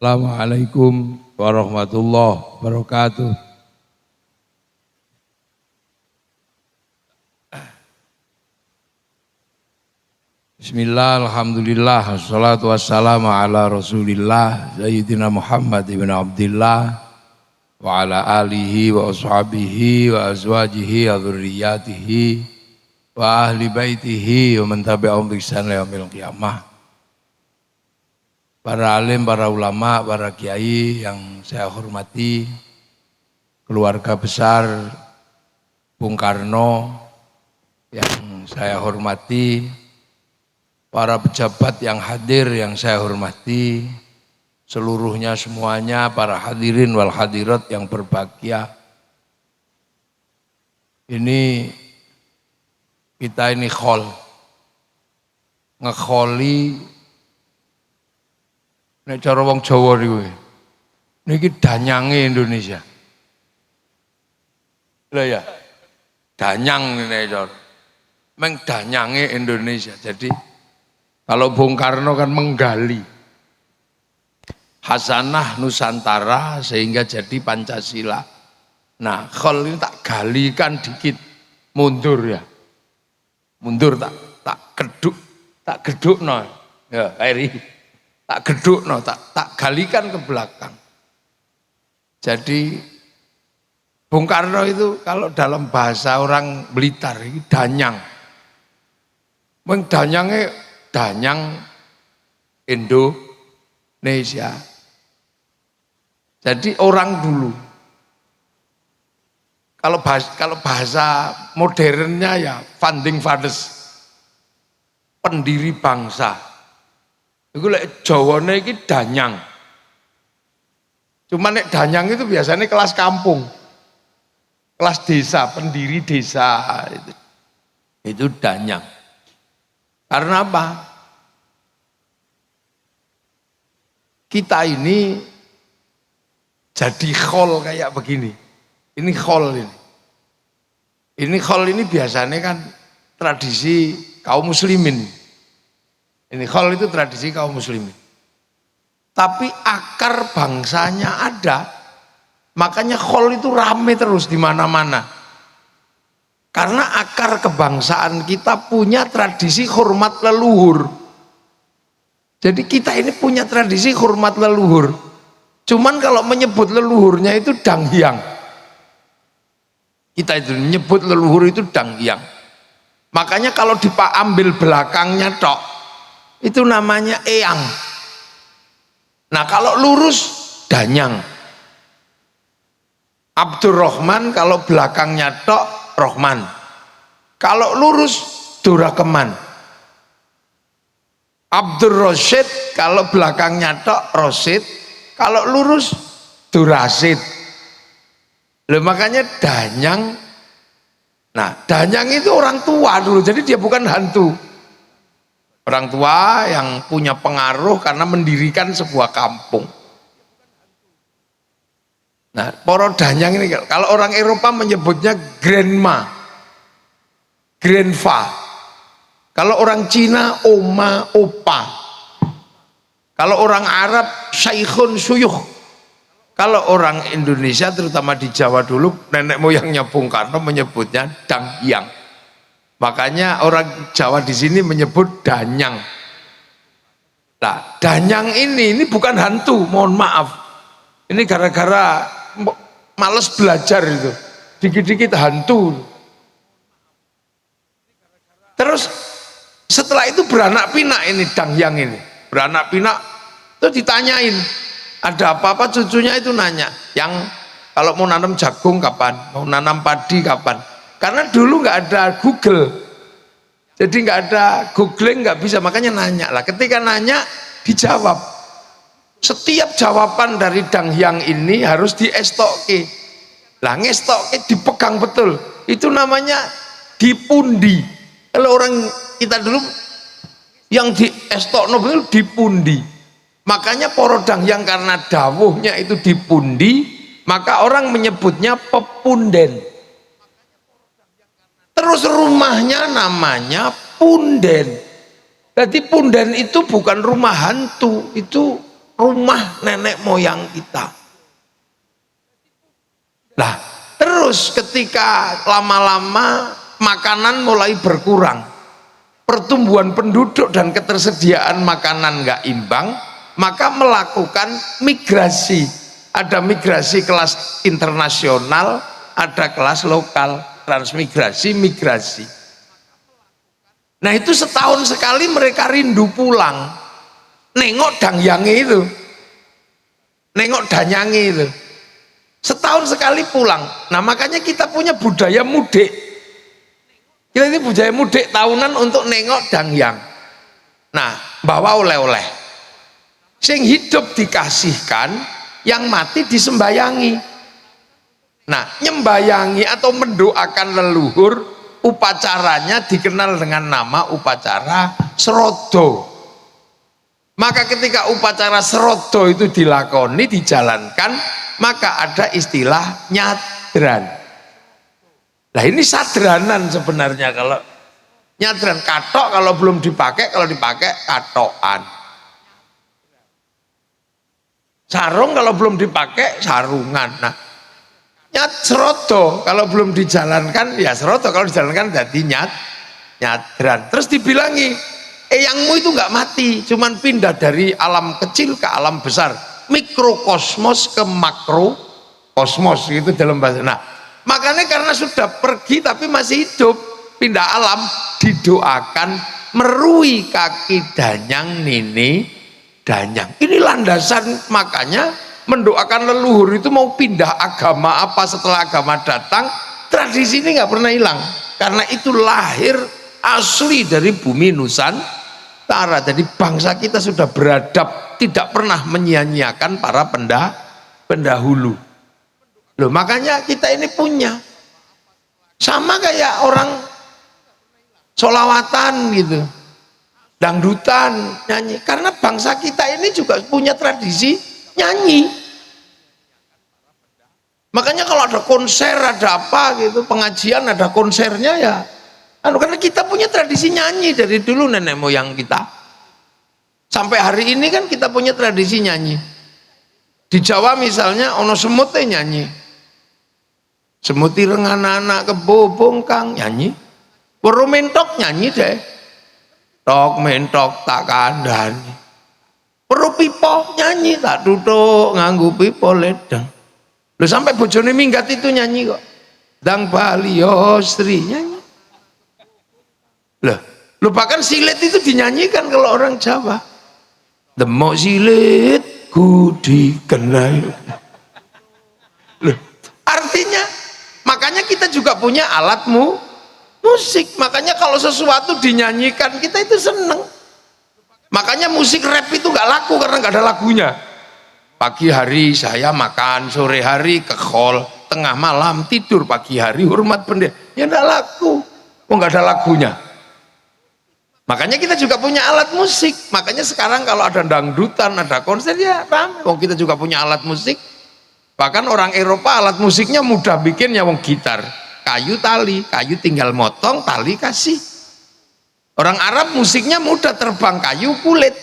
Assalamualaikum warahmatullahi wabarakatuh. Bismillah, alhamdulillah, wassalatu wassalamu ala rasulillah Sayyidina Muhammad ibn Abdillah wa ala alihi wa ashabihi wa azwajihi wa dzurriyyatihi wa ahli baitihi wa man tabi'ahum bi ihsan ila yaumil qiyamah. Para alim, para ulama, para kiai yang saya hormati, keluarga besar Bung Karno yang saya hormati, para pejabat yang hadir yang saya hormati, seluruhnya semuanya, para hadirin wal hadirat yang berbahagia. Ini kita ini ngekholi nek cara wong Jawa niku. Niki danyange Indonesia. Lah ya. Danyang nek cara. Meng danyange Indonesia. Jadi kalau Bung Karno kan menggali Hasanah Nusantara sehingga jadi Pancasila. Nah, khol ini tak galikan dikit, mundur ya. Mundur tak geduk no. Ya, Eri. Tak geduk no, tak galikan ke belakang. Jadi Bung Karno itu kalau dalam bahasa orang Blitar ini danyang. Danyang Indonesia. Jadi orang dulu. Kalau bahasa modernnya ya founding fathers, pendiri bangsa. Iku lek Jawane iki danyang. Cuma nek danyang itu biasanya kelas kampung. Kelas desa, pendiri desa itu. Itu danyang. Karena apa? Kita ini jadi khol kayak begini. Ini khol ini. Ini khol ini biasanya kan tradisi kaum muslimin. Ini khol itu tradisi kaum muslimin. Tapi akar bangsanya ada. Makanya khol itu rame terus di mana-mana. Karena akar kebangsaan kita punya tradisi hormat leluhur. Jadi kita ini punya tradisi hormat leluhur. Cuman kalau menyebut leluhurnya itu danghyang. Kita itu menyebut leluhur itu danghyang. Makanya kalau diambil belakangnya tok, itu namanya eyang. Nah kalau lurus danyang. Abdurrahman kalau belakangnya tok Rohman. Kalau lurus Durakeman. Abdur Rasyid kalau belakangnya tok Rosid. Kalau lurus Durasid. Loh, makanya danyang. Nah danyang itu orang tua dulu. Jadi dia bukan hantu. Orang tua yang punya pengaruh karena mendirikan sebuah kampung. Nah, poro danyang ini kalau orang Eropa menyebutnya grandma, grandpa. Kalau orang Cina oma, opa. Kalau orang Arab syaikhun suyuh. Kalau orang Indonesia terutama di Jawa dulu nenek moyangnya Bung Karno menyebutnya danghyang. Makanya orang Jawa di sini menyebut danyang. Nah, danyang ini bukan hantu, mohon maaf. Ini gara-gara males belajar itu. Dikit-dikit hantu. Terus setelah itu beranak pinak ini danghyang ini. Beranak pinak itu ditanyain. Ada apa-apa cucunya itu nanya. Yang kalau mau nanam jagung kapan? Mau nanam padi kapan? Karena dulu nggak ada Google, jadi nggak ada googling, nggak bisa, makanya nanya lah. Ketika nanya dijawab. Setiap jawaban dari danghyang ini harus diestoke. Lah ngestoke dipegang betul. Itu namanya dipundi. Kalau orang kita dulu yang diestokno betul dipundi. Makanya poro danghyang karena dawuhnya itu dipundi, maka orang menyebutnya pepunden. Terus rumahnya namanya punden. Jadi punden itu bukan rumah hantu, itu rumah nenek moyang kita. Nah, terus ketika lama-lama makanan mulai berkurang, pertumbuhan penduduk dan ketersediaan makanan nggak imbang, maka melakukan migrasi. Ada migrasi kelas internasional, ada kelas lokal, transmigrasi, migrasi. Nah itu setahun sekali mereka rindu pulang, nengok dangyange itu, nengok danyange itu. Setahun sekali pulang. Nah makanya kita punya budaya mudik. Kita ini budaya mudik tahunan untuk nengok dangyang. Nah bawa oleh-oleh. Sing hidup dikasihkan, yang mati disembayangi. Nah nyembayangi atau mendoakan leluhur, upacaranya dikenal dengan nama upacara serodo. Maka ketika upacara serodo itu dilakoni, dijalankan, maka ada istilah nyadran. Nah ini sadranan sebenarnya. Kalau nyadran, katok kalau belum dipakai, kalau dipakai katokan. Sarung kalau belum dipakai sarungan. Nah serodo kalau belum dijalankan ya serodo, kalau dijalankan jadi nyadran. Terus dibilangi, eyangmu itu nggak mati, cuman pindah dari alam kecil ke alam besar, mikrokosmos ke makrokosmos, gitu dalam bahasa. Nah makanya karena sudah pergi tapi masih hidup, pindah alam, didoakan merui kaki danyang nini danyang. Ini landasan, makanya mendoakan leluhur itu mau pindah agama apa setelah agama datang, tradisi ini nggak pernah hilang, karena itu lahir asli dari bumi Nusantara. Jadi bangsa kita sudah beradab, tidak pernah menyia-nyiakan para pendahulu. Loh makanya kita ini punya, sama kayak orang solawatan gitu, dangdutan, nyanyi, karena bangsa kita ini juga punya tradisi nyanyi. Makanya kalau ada konser, ada apa gitu, pengajian, ada konsernya ya, karena kita punya tradisi nyanyi dari dulu nenek moyang kita. Sampai hari ini kan kita punya tradisi nyanyi. Di Jawa misalnya ono semut nyanyi, semut ireng anak-anak kebobong kang nyanyi, weru mentok nyanyi deh, tok mentok tak kandhani, weru pipo nyanyi tak tutuk nganggo pipo ledang. Loh sampai bojone minggat itu nyanyi kok, dang Bali Yosri nyanyi. Loh bahkan silet itu dinyanyikan kalau orang Jawa, demok silet ku dikenal. Loh artinya, makanya kita juga punya alat musik. Makanya kalau sesuatu dinyanyikan kita itu seneng. Makanya musik rap itu gak laku karena gak ada lagunya. Pagi hari saya makan, sore hari ke hall, tengah malam tidur, pagi hari hormat bendera. Ya gak laku, kok gak ada lagunya. Makanya kita juga punya alat musik. Makanya sekarang kalau ada dangdutan, ada konser ya ramai. Wong kita juga punya alat musik. Bahkan orang Eropa alat musiknya mudah bikinnya, wong gitar, kayu tali, kayu tinggal motong, tali kasih. Orang Arab musiknya mudah, terbang kayu kulit,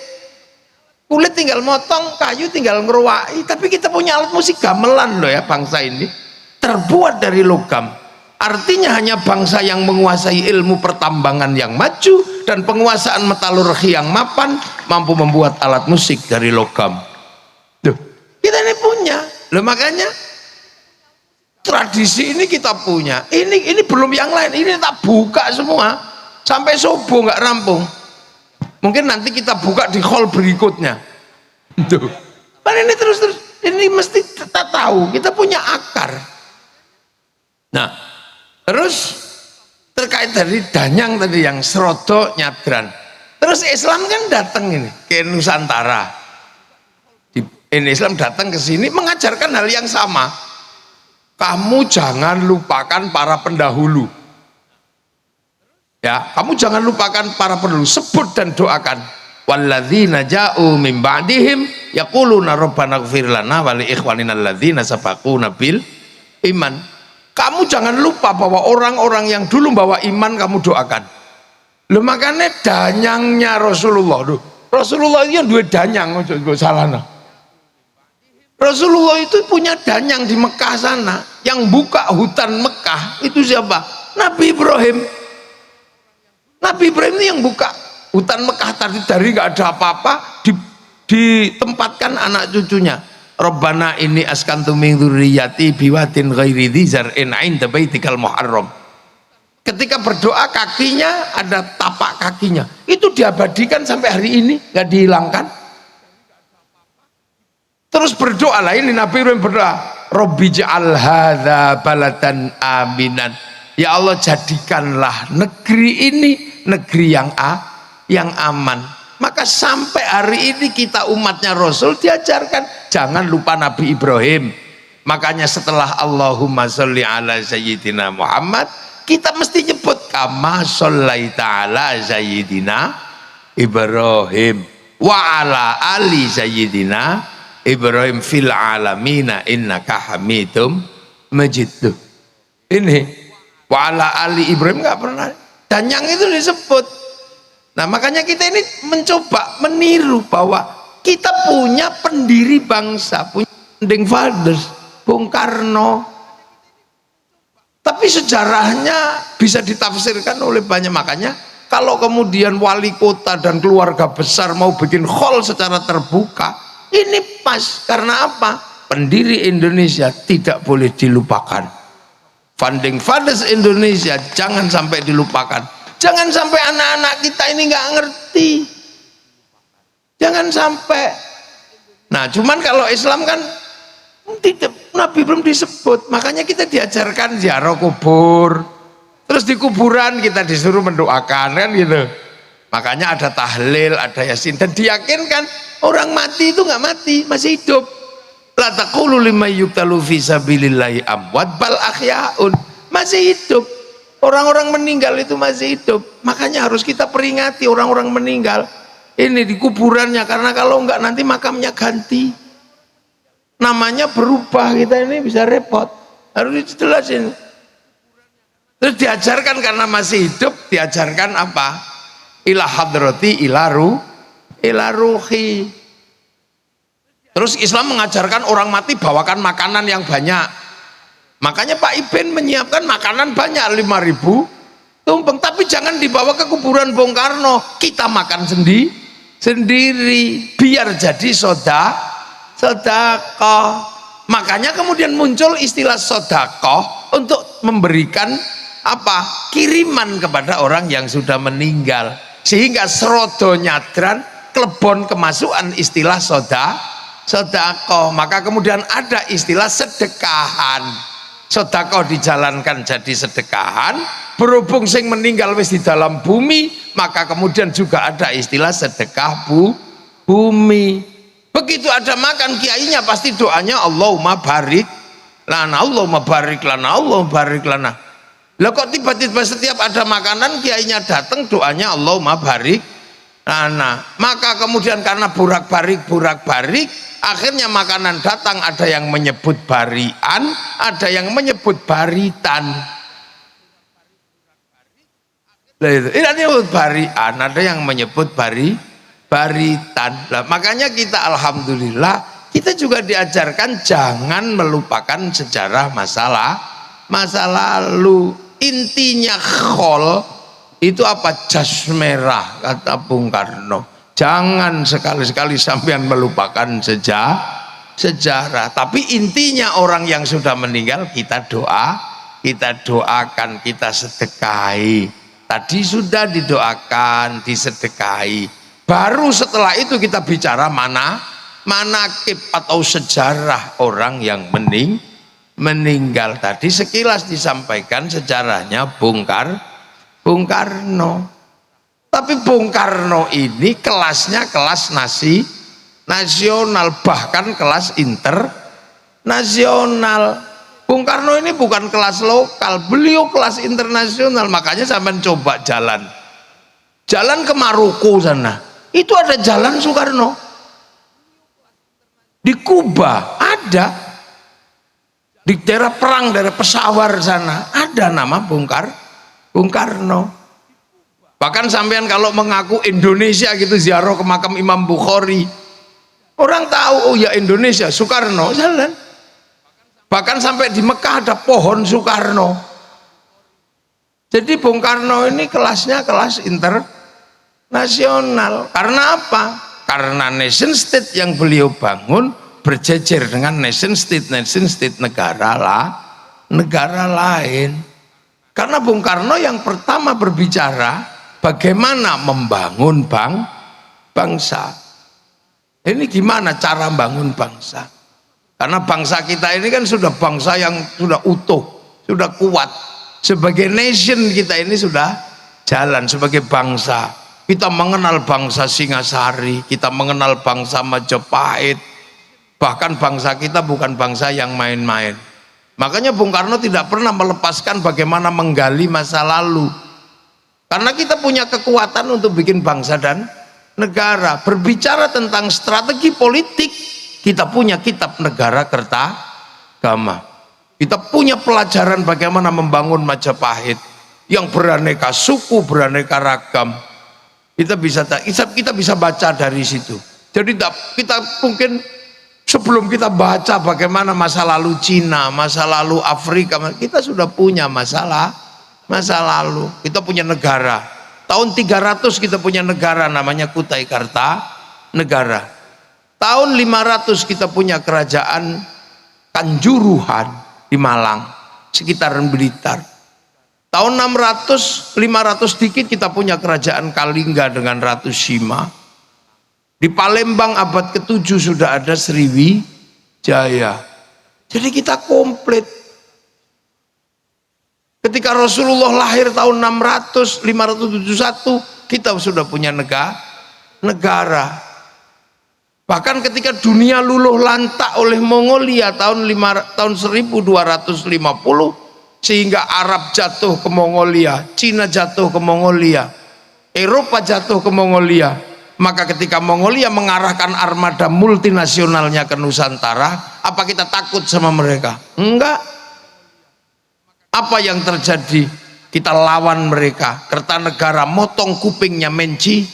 kulit tinggal motong, kayu tinggal ngeruwai. Tapi kita punya alat musik gamelan loh ya, bangsa ini terbuat dari logam. Artinya hanya bangsa yang menguasai ilmu pertambangan yang maju dan penguasaan metalurgi yang mapan mampu membuat alat musik dari logam. Duh, kita ini punya. Loh makanya tradisi ini kita punya. Ini belum yang lain. Ini tak buka semua sampai subuh nggak rampung. Mungkin nanti kita buka di hall berikutnya. Tuh. Kan ini terus ini mesti kita tahu kita punya akar. Nah, terus terkait dari danyang tadi yang serodo nyadran. Terus Islam kan datang ini ke Nusantara. Islam datang ke sini mengajarkan hal yang sama. Kamu jangan lupakan para pendahulu. Ya, kamu jangan lupakan para pendahulu. Sebut dan doakan. Walladzina ja'u min ba'dihim yaquluna rabbana ighfir lana wa li ikhwanina alladzina sabaquna bil iman. Kamu jangan lupa bahwa orang-orang yang dulu bawa iman kamu doakan. Loh makanya danyangnya Rasulullah. Rasulullah itu yang dua danyang, ojo salahna. Rasulullah itu punya danyang di Mekah sana. Yang buka hutan Mekah itu siapa? Nabi Ibrahim. Nabi Ibrahim ini yang buka hutan Mekah tadi, dari nggak ada apa-apa ditempatkan anak cucunya. Rabbana inni askantu min dzurriyyati biwadin ghairi dzi zar'in 'inda baitikal muharram. Ketika berdoa kakinya ada tapak kakinya. Itu diabadikan sampai hari ini, nggak dihilangkan. Terus berdoa lah, ini Nabi Ibrahim berdoa, Rabbi ja'al hadza baladan aminan. Ya Allah, jadikanlah negeri ini negeri yang aman. Maka sampai hari ini kita umatnya Rasul diajarkan jangan lupa Nabi Ibrahim. Makanya setelah Allahumma sholli ala sayyidina Muhammad, kita mesti nyebut kama shollaita ala sayyidina Ibrahim wa ala ali sayyidina Ibrahim fil alamina innaka hamidum majid. Ini wa ala ali Ibrahim nggak pernah, dan yang itu disebut. Nah makanya kita ini mencoba meniru bahwa kita punya pendiri bangsa, punya founding fathers, Bung Karno, tapi sejarahnya bisa ditafsirkan oleh banyak. Makanya kalau kemudian wali kota dan keluarga besar mau bikin hall secara terbuka, ini pas. Karena apa? Pendiri Indonesia tidak boleh dilupakan. Founding fathers Indonesia jangan sampai dilupakan. Jangan sampai anak-anak kita ini nggak ngerti. Jangan sampai. Nah, cuman kalau Islam kan tidak, Nabi belum disebut. Makanya kita diajarkan ziarah kubur. Terus di kuburan kita disuruh mendoakan kan gitu. Makanya ada tahlil, ada yasin, dan diyakinkan orang mati itu nggak mati, masih hidup. La taqulu liman yuqtalu fi sabilillahi amwat bal ahyaun, masih hidup. Orang-orang meninggal itu masih hidup. Makanya harus kita peringati orang-orang meninggal ini di kuburannya, karena kalau enggak nanti makamnya ganti, namanya berubah, kita ini bisa repot. Harus dijelasin. Terus diajarkan karena masih hidup, diajarkan apa? Ila hadrati ila ruhi. Terus Islam mengajarkan orang mati bawakan makanan yang banyak. Makanya Pak Iben menyiapkan makanan banyak, 5.000 tumpeng. Tapi jangan dibawa ke kuburan Bung Karno, kita makan sendiri biar jadi sodakoh. Makanya kemudian muncul istilah sodakoh untuk memberikan apa? Kiriman kepada orang yang sudah meninggal, sehingga serodo nyadran klebon kemasukan istilah sodakoh. Maka kemudian ada istilah sedekahan. Sodakoh dijalankan jadi sedekahan. Berhubung sing meninggal wis di dalam bumi, maka kemudian juga ada istilah sedekah bumi. Begitu ada makan, kiainya pasti doanya Allahumma barik lana, Allahumma barik lana, Allahumma barik lana. Lah kok tiba-tiba setiap ada makanan kiainya datang doanya Allahumma barik lana. Maka kemudian karena burak-barik akhirnya makanan datang, ada yang menyebut barian, ada yang menyebut baritan. Ini menyebut barian, ada yang menyebut baritan. Nah, makanya kita alhamdulillah kita juga diajarkan jangan melupakan sejarah masa lalu. Intinya khol itu apa? Jas merah, kata Bung Karno. Jangan sekali-sekali sampean melupakan sejarah. Tapi intinya orang yang sudah meninggal kita doakan, kita sedekahi. Tadi sudah didoakan, disedekahi. Baru setelah itu kita bicara manakib atau sejarah orang yang meninggal. Tadi sekilas disampaikan sejarahnya Bung Karno. Tapi Bung Karno ini kelasnya kelas nasional, bahkan kelas internasional. Bung Karno ini bukan kelas lokal, beliau kelas internasional. Makanya sampai coba jalan ke Maroko sana, itu ada jalan Soekarno. Di Kuba ada, di daerah perang, daerah Peshawar sana ada nama Bung Karno. Bahkan sampean kalau mengaku Indonesia gitu ziarah ke makam Imam Bukhari, Orang tahu, oh ya Indonesia, Soekarno jalan. Bahkan sampai di Mekah ada pohon Soekarno. Jadi Bung Karno ini kelasnya kelas internasional. Karena apa? Karena nation state yang beliau bangun berjejer dengan nation state negara lain. Karena Bung Karno yang pertama berbicara bagaimana membangun bangsa. Ini gimana cara membangun bangsa? Karena bangsa kita ini kan sudah bangsa yang sudah utuh, sudah kuat. Sebagai nation kita ini sudah jalan sebagai bangsa. Kita mengenal bangsa Singasari, kita mengenal bangsa Majapahit. Bahkan bangsa kita bukan bangsa yang main-main. Makanya Bung Karno tidak pernah melepaskan bagaimana menggali masa lalu. Karena kita punya kekuatan untuk bikin bangsa dan negara. Berbicara tentang strategi politik, kita punya kitab Negara Kertagama. Kita punya pelajaran bagaimana membangun Majapahit yang beraneka suku, beraneka ragam. Kita bisa baca dari situ. Jadi kita mungkin sebelum kita baca bagaimana masa lalu Cina, masa lalu Afrika, kita sudah punya masa lalu. Kita punya negara. Tahun 300 kita punya negara namanya Kutai Kartanegara. Tahun 500 kita punya kerajaan Kanjuruhan di Malang, sekitaran Blitar. Tahun 500 dikit kita punya kerajaan Kalingga dengan Ratu Sima. Di Palembang abad ke-7 sudah ada Sriwijaya. Jadi kita komplit. Ketika Rasulullah lahir tahun 571, kita sudah punya negara. Bahkan ketika dunia luluh lantak oleh Mongolia tahun 1250, sehingga Arab jatuh ke Mongolia, Cina jatuh ke Mongolia, Eropa jatuh ke Mongolia, maka ketika Mongolia mengarahkan armada multinasionalnya ke Nusantara, apa kita takut sama mereka? Enggak. Apa yang terjadi? Kita lawan mereka. Kertanegara motong kupingnya Menci,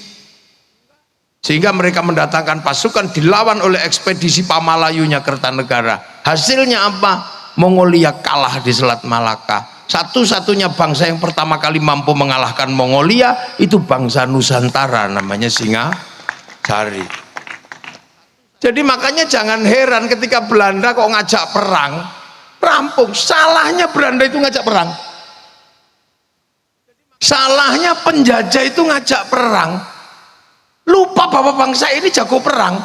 sehingga mereka mendatangkan pasukan, dilawan oleh ekspedisi Pamalayunya Kertanegara. Hasilnya apa? Mongolia kalah di Selat Malaka. Satu-satunya bangsa yang pertama kali mampu mengalahkan Mongolia itu bangsa Nusantara, namanya Singasari. Jadi makanya jangan heran ketika Belanda kok ngajak perang, rampung. Salahnya Belanda itu ngajak perang. Salahnya penjajah itu ngajak perang. Lupa bahwa bangsa ini jago perang.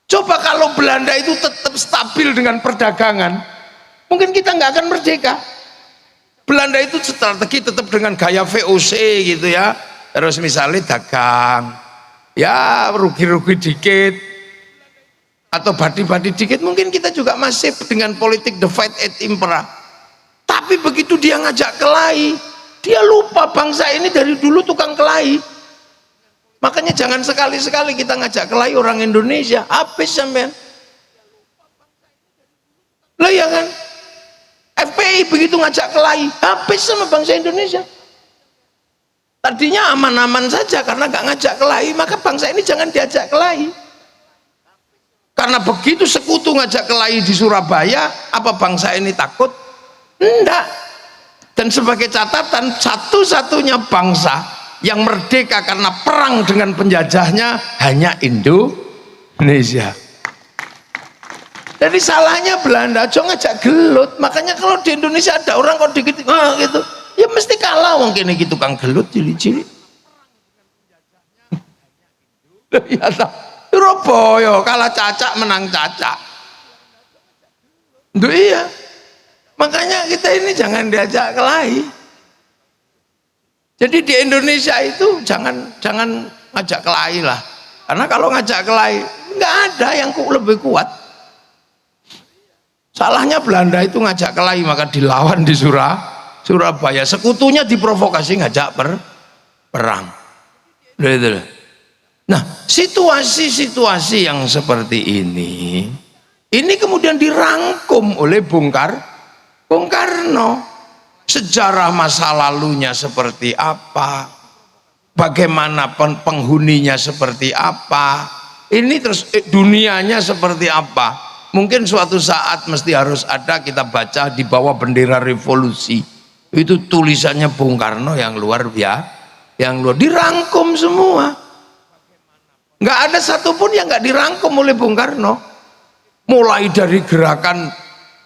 Coba kalau Belanda itu tetap stabil dengan perdagangan, mungkin kita nggak akan merdeka. Belanda itu strategi tetap dengan gaya VOC gitu ya. Terus misalnya dagang, ya rugi-rugi dikit, atau badi-badi dikit, mungkin kita juga masih dengan politik divide et impera. Tapi begitu dia ngajak kelahi, dia lupa bangsa ini dari dulu tukang kelahi. Makanya jangan sekali-sekali kita ngajak kelahi orang Indonesia, habis sampean. Lah ya kan? FPI begitu ngajak kelahi, habis sama bangsa Indonesia. Tadinya aman-aman saja karena gak ngajak kelahi, maka bangsa ini jangan diajak kelahi. Karena begitu sekutu ngajak kelahi di Surabaya, apa bangsa ini takut? Enggak. Dan sebagai catatan, satu-satunya bangsa yang merdeka karena perang dengan penjajahnya hanya Indonesia. Jadi salahnya Belanda aja ngajak gelut. Makanya kalau di Indonesia ada orang kok dikit gitu, ya mesti kalah wong kene iki tukang gelut cilik-cilik. Ya ta. Surabaya kalah cacak menang cacak. Duh iya. Makanya kita ini jangan diajak kelahi. Jadi di Indonesia itu jangan ngajak kelahi lah. Karena kalau ngajak kelahi nggak ada yang lebih kuat. Salahnya Belanda itu ngajak kelahi maka dilawan di Surabaya. Sekutunya diprovokasi ngajak perang. Nah, situasi-situasi yang seperti ini kemudian dirangkum oleh Bung Karno. Sejarah masa lalunya seperti apa, bagaimana penghuninya seperti apa, Ini terus dunianya seperti apa? Mungkin suatu saat mesti harus ada, kita baca di bawah bendera revolusi. Itu tulisannya Bung Karno yang luar biasa, yang luar dirangkum semua. Nggak ada satupun yang nggak dirangkum oleh Bung Karno. Mulai dari gerakan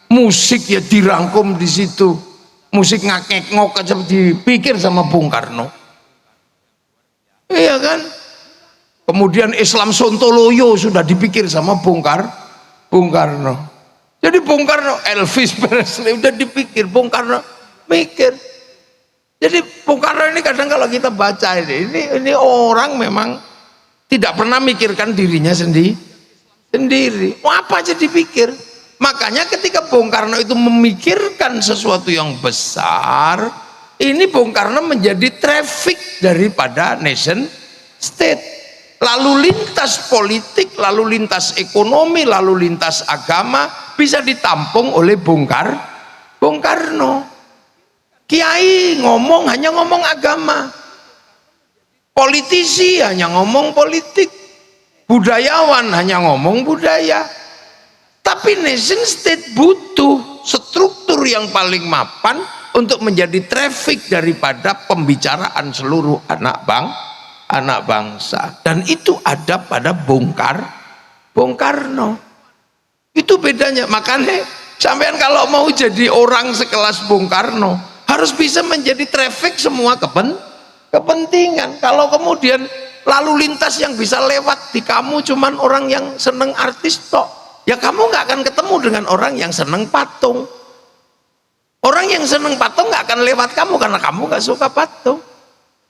musik ya dirangkum di situ. Musik ngakek-ngok aja dipikir sama Bung Karno. Iya kan? Kemudian Islam Sontoloyo sudah dipikir sama Bung Karno. Jadi Bung Karno, Elvis Presley udah dipikir, Bung Karno mikir. Jadi Bung Karno ini kadang kalau kita baca ini orang memang tidak pernah mikirkan dirinya sendiri. Apa aja dipikir. Makanya ketika Bung Karno itu memikirkan sesuatu yang besar, ini Bung Karno menjadi traffic daripada nation state. Lalu lintas politik, lalu lintas ekonomi, lalu lintas agama bisa ditampung oleh Bung Karno. Kiai ngomong hanya ngomong agama, politisi hanya ngomong politik, budayawan hanya ngomong budaya. Tapi nation state butuh struktur yang paling mapan untuk menjadi traffic daripada pembicaraan seluruh anak bangsa, dan itu ada pada Bung Karno. Itu bedanya. Makanya sampean kalau mau jadi orang sekelas Bung Karno harus bisa menjadi traffic semua kepentingan. Kalau kemudian lalu lintas yang bisa lewat di kamu cuman orang yang seneng artis tok, ya kamu nggak akan ketemu dengan orang yang seneng patung. Orang yang seneng patung nggak akan lewat kamu karena kamu nggak suka patung.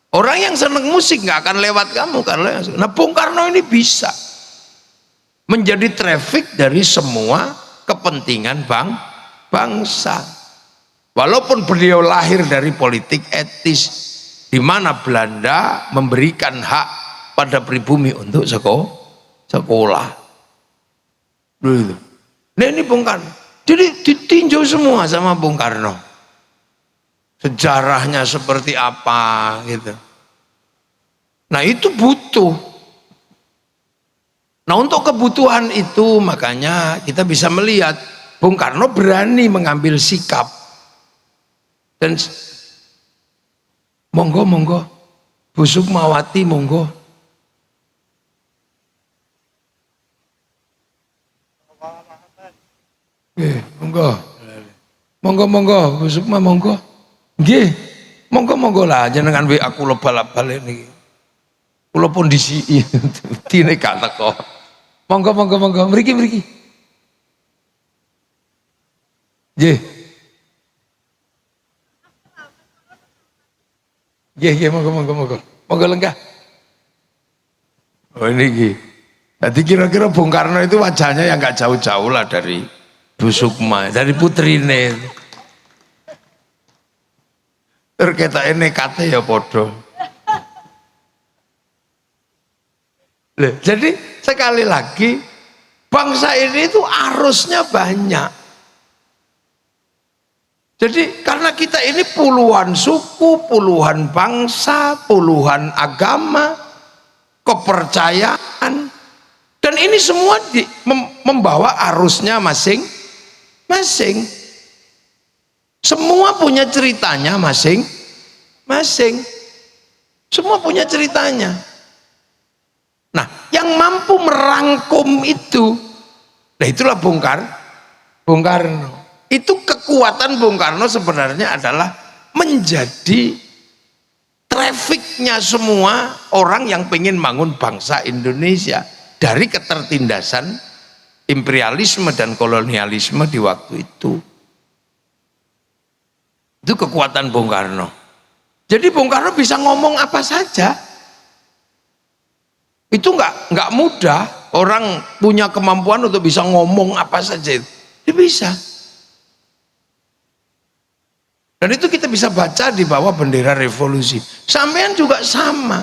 Orang yang seneng musik nggak akan lewat kamu karena. Nah, Bung Karno ini bisa menjadi traffic dari semua kepentingan bangsa. Walaupun beliau lahir dari politik etis, di mana Belanda memberikan hak pada pribumi untuk sekolah. Nah ini Bung Karno. Jadi ditinjau semua sama Bung Karno. Sejarahnya seperti apa gitu. Nah itu butuh. Nah untuk kebutuhan itu makanya kita bisa melihat Bung Karno berani mengambil sikap. Dan monggo Bu Sukmawati monggo. Monggo Bu Sukma monggo. Nggih, monggo lah jenengan we aku bal-bal niki. Kula pun disiki dine gak teko. Monggo mriki. Nggih. Nggih, monggo. Monggo lenggah. Oh niki. Jadi kira-kira Bung Karno itu wajahnya yang gak jauh-jauh lah dari Bu Sukma, dari putrine. Terketake nekate ya padha. Jadi sekali lagi bangsa ini itu arusnya banyak. Jadi karena kita ini puluhan suku, puluhan bangsa, puluhan agama, kepercayaan, dan ini semua membawa arusnya masing-masing. Semua punya ceritanya masing-masing. Semua punya ceritanya. Nah, yang mampu merangkum itu, nah itulah Bung Karno. Itu kekuatan Bung Karno sebenarnya adalah menjadi trafficnya semua orang yang pengen bangun bangsa Indonesia dari ketertindasan imperialisme dan kolonialisme di waktu itu. Itu kekuatan Bung Karno. Jadi Bung Karno bisa ngomong apa saja. Itu nggak mudah orang punya kemampuan untuk bisa ngomong apa saja. Dia bisa. Dan itu kita bisa baca di bawah bendera revolusi. Sampean juga sama.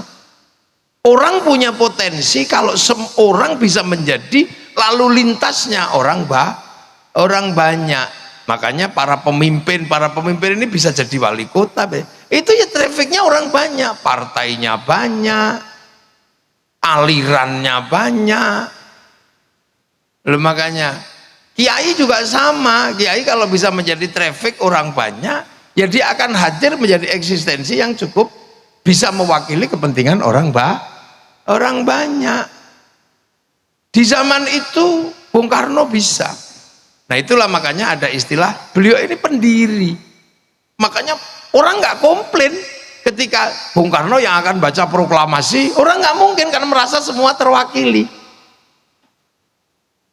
Orang punya potensi kalau orang bisa menjadi lalu lintasnya orang banyak. Makanya para pemimpin ini bisa jadi wali kota. Itu ya trafficnya orang banyak, partainya banyak, alirannya banyak. Loh, makanya kiai juga sama. Kiai kalau bisa menjadi traffic orang banyak, ya dia akan hadir menjadi eksistensi yang cukup bisa mewakili kepentingan orang banyak. Di zaman itu Bung Karno bisa. Nah itulah makanya ada istilah beliau ini pendiri. Makanya orang nggak komplain ketika Bung Karno yang akan baca proklamasi, orang nggak mungkin karena merasa semua terwakili.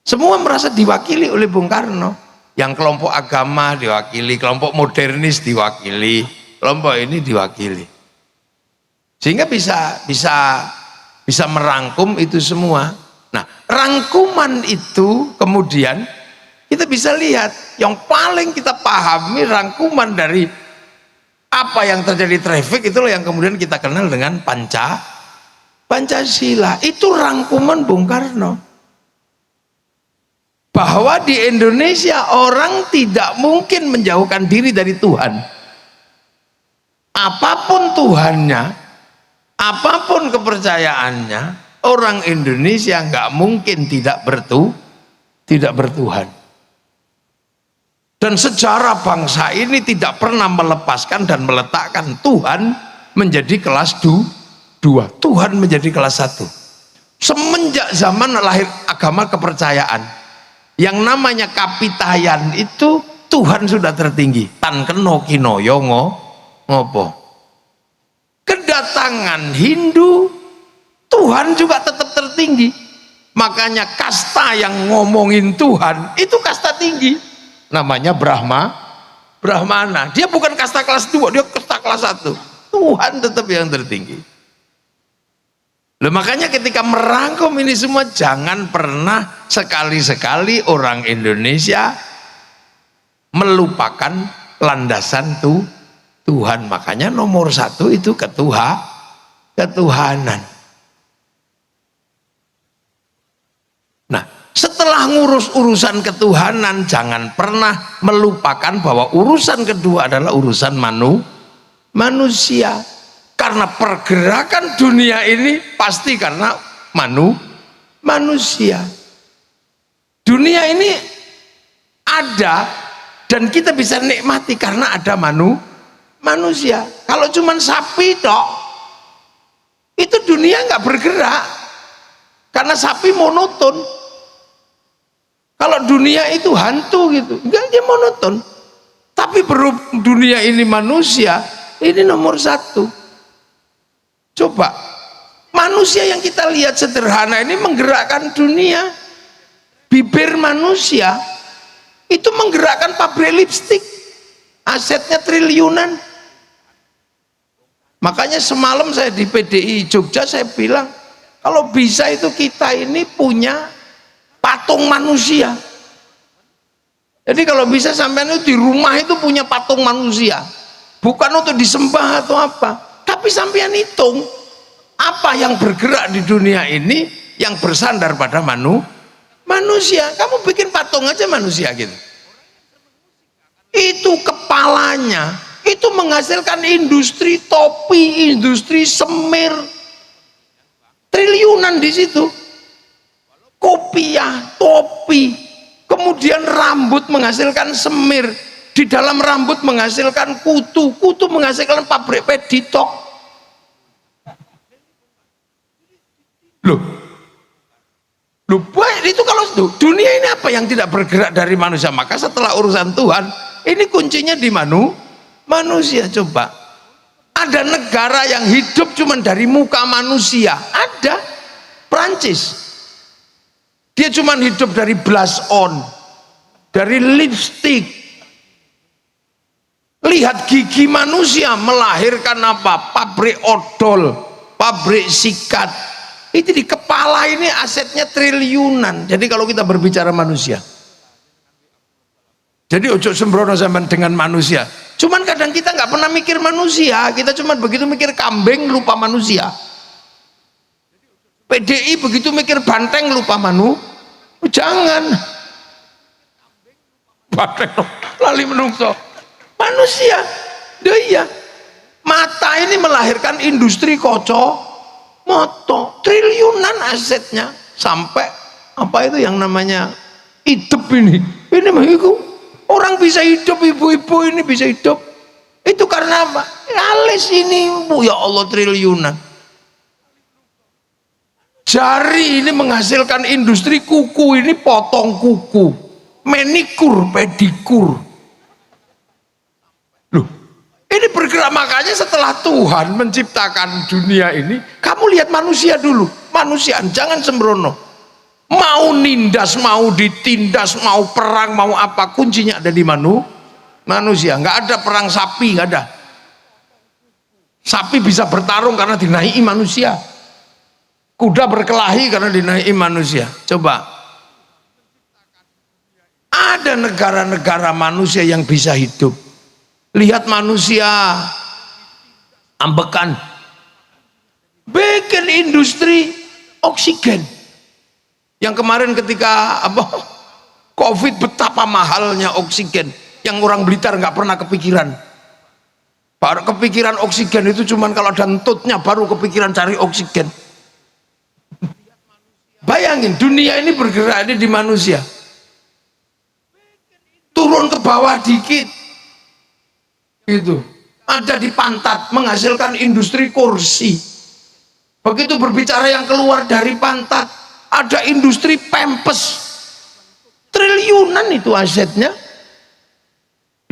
Semua merasa diwakili oleh Bung Karno. Yang kelompok agama diwakili, kelompok modernis diwakili, kelompok ini diwakili. Sehingga bisa merangkum itu semua. Nah, rangkuman itu kemudian kita bisa lihat yang paling kita pahami rangkuman dari apa yang terjadi traffic itulah yang kemudian kita kenal dengan Pancasila. Itu rangkuman Bung Karno. Bahwa di Indonesia orang tidak mungkin menjauhkan diri dari Tuhan. Apapun Tuhannya, apapun kepercayaannya, orang Indonesia nggak mungkin tidak bertuhan. Dan sejarah bangsa ini tidak pernah melepaskan dan meletakkan Tuhan menjadi kelas 2, Tuhan menjadi kelas 1. Semenjak zaman lahir agama kepercayaan, yang namanya kapitayan itu Tuhan sudah tertinggi. Tan keno kinoyo ngopo. Kedatangan Hindu, Tuhan juga tetap tertinggi. Makanya kasta yang ngomongin Tuhan itu kasta tinggi. Namanya Brahmana. Dia bukan kasta kelas 2, dia kasta kelas 1. Tuhan tetap yang tertinggi. Loh, makanya ketika merangkum ini semua, jangan pernah sekali-sekali orang Indonesia melupakan landasan Tuhan. Makanya nomor 1 itu ketuhanan. Nah, setelah ngurus urusan ketuhanan, jangan pernah melupakan bahwa urusan kedua adalah urusan manusia. Karena pergerakan dunia ini pasti karena manusia. Dunia ini ada dan kita bisa nikmati karena ada manusia. Kalau cuman sapi tok, itu dunia nggak bergerak karena sapi monoton. Kalau dunia itu hantu gitu, enggak, dia monoton. Tapi berhubung dunia ini manusia, ini nomor 1. Coba manusia yang kita lihat sederhana ini menggerakkan dunia. Bibir manusia itu menggerakkan pabrik lipstik, asetnya triliunan. Makanya semalam saya di PDI Jogja, saya bilang kalau bisa itu kita ini punya patung manusia. Jadi kalau bisa sampean itu di rumah itu punya patung manusia, bukan untuk disembah atau apa, tapi sampean hitung apa yang bergerak di dunia ini yang bersandar pada manusia. Kamu bikin patung aja manusia gitu, itu kepalanya itu menghasilkan industri topi, industri semir, triliunan di situ. Kopiah, topi, kemudian rambut menghasilkan semir, di dalam rambut menghasilkan kutu, kutu menghasilkan pabrik peditok. Loh, itu kalau dunia ini apa yang tidak bergerak dari manusia? Maka setelah urusan Tuhan, ini kuncinya di manusia. Coba, ada negara yang hidup cuma dari muka manusia, ada. Prancis, dia cuma hidup dari blush on, dari lipstick. Lihat gigi manusia melahirkan apa? Pabrik odol, pabrik sikat. Itu di kepala ini asetnya triliunan. Jadi kalau kita berbicara manusia, jadi ojo sembrono zaman dengan manusia. Cuman kadang kita nggak pernah mikir manusia, kita cuma begitu mikir kambing lupa manusia. PDI begitu mikir banteng lupa jangan. Banteng lali menungso. Manusia, iya. Mata ini melahirkan industri kocok. moto triliunan asetnya, sampai apa itu yang namanya hidup ini mah itu orang bisa hidup, ibu-ibu ini bisa hidup itu karena apa? Alis ini Bu, ya Allah, triliunan. Jari ini menghasilkan industri kuku, ini potong kuku, manikur, pedikur. Loh, ini bergerak. Makanya setelah Tuhan menciptakan dunia ini, kamu lihat manusia dulu, manusia jangan sembrono. Mau nindas, mau ditindas, mau perang, mau apa, kuncinya ada di manusia. Nggak ada perang sapi, nggak ada. Sapi bisa bertarung karena dinaiki manusia. Kuda berkelahi karena dinaiki manusia. Coba, ada negara-negara manusia yang bisa hidup. Lihat manusia ambekan, bikin industri oksigen. Yang kemarin ketika COVID, betapa mahalnya oksigen, yang orang Blitar nggak pernah kepikiran. Baru kepikiran oksigen itu cuman kalau ada entutnya baru kepikiran cari oksigen. Bayangin, dunia ini bergerak ini di manusia. Turun ke bawah dikit, itu ada di pantat, menghasilkan industri kursi. Begitu berbicara yang keluar dari pantat, ada industri pempes, triliunan itu asetnya.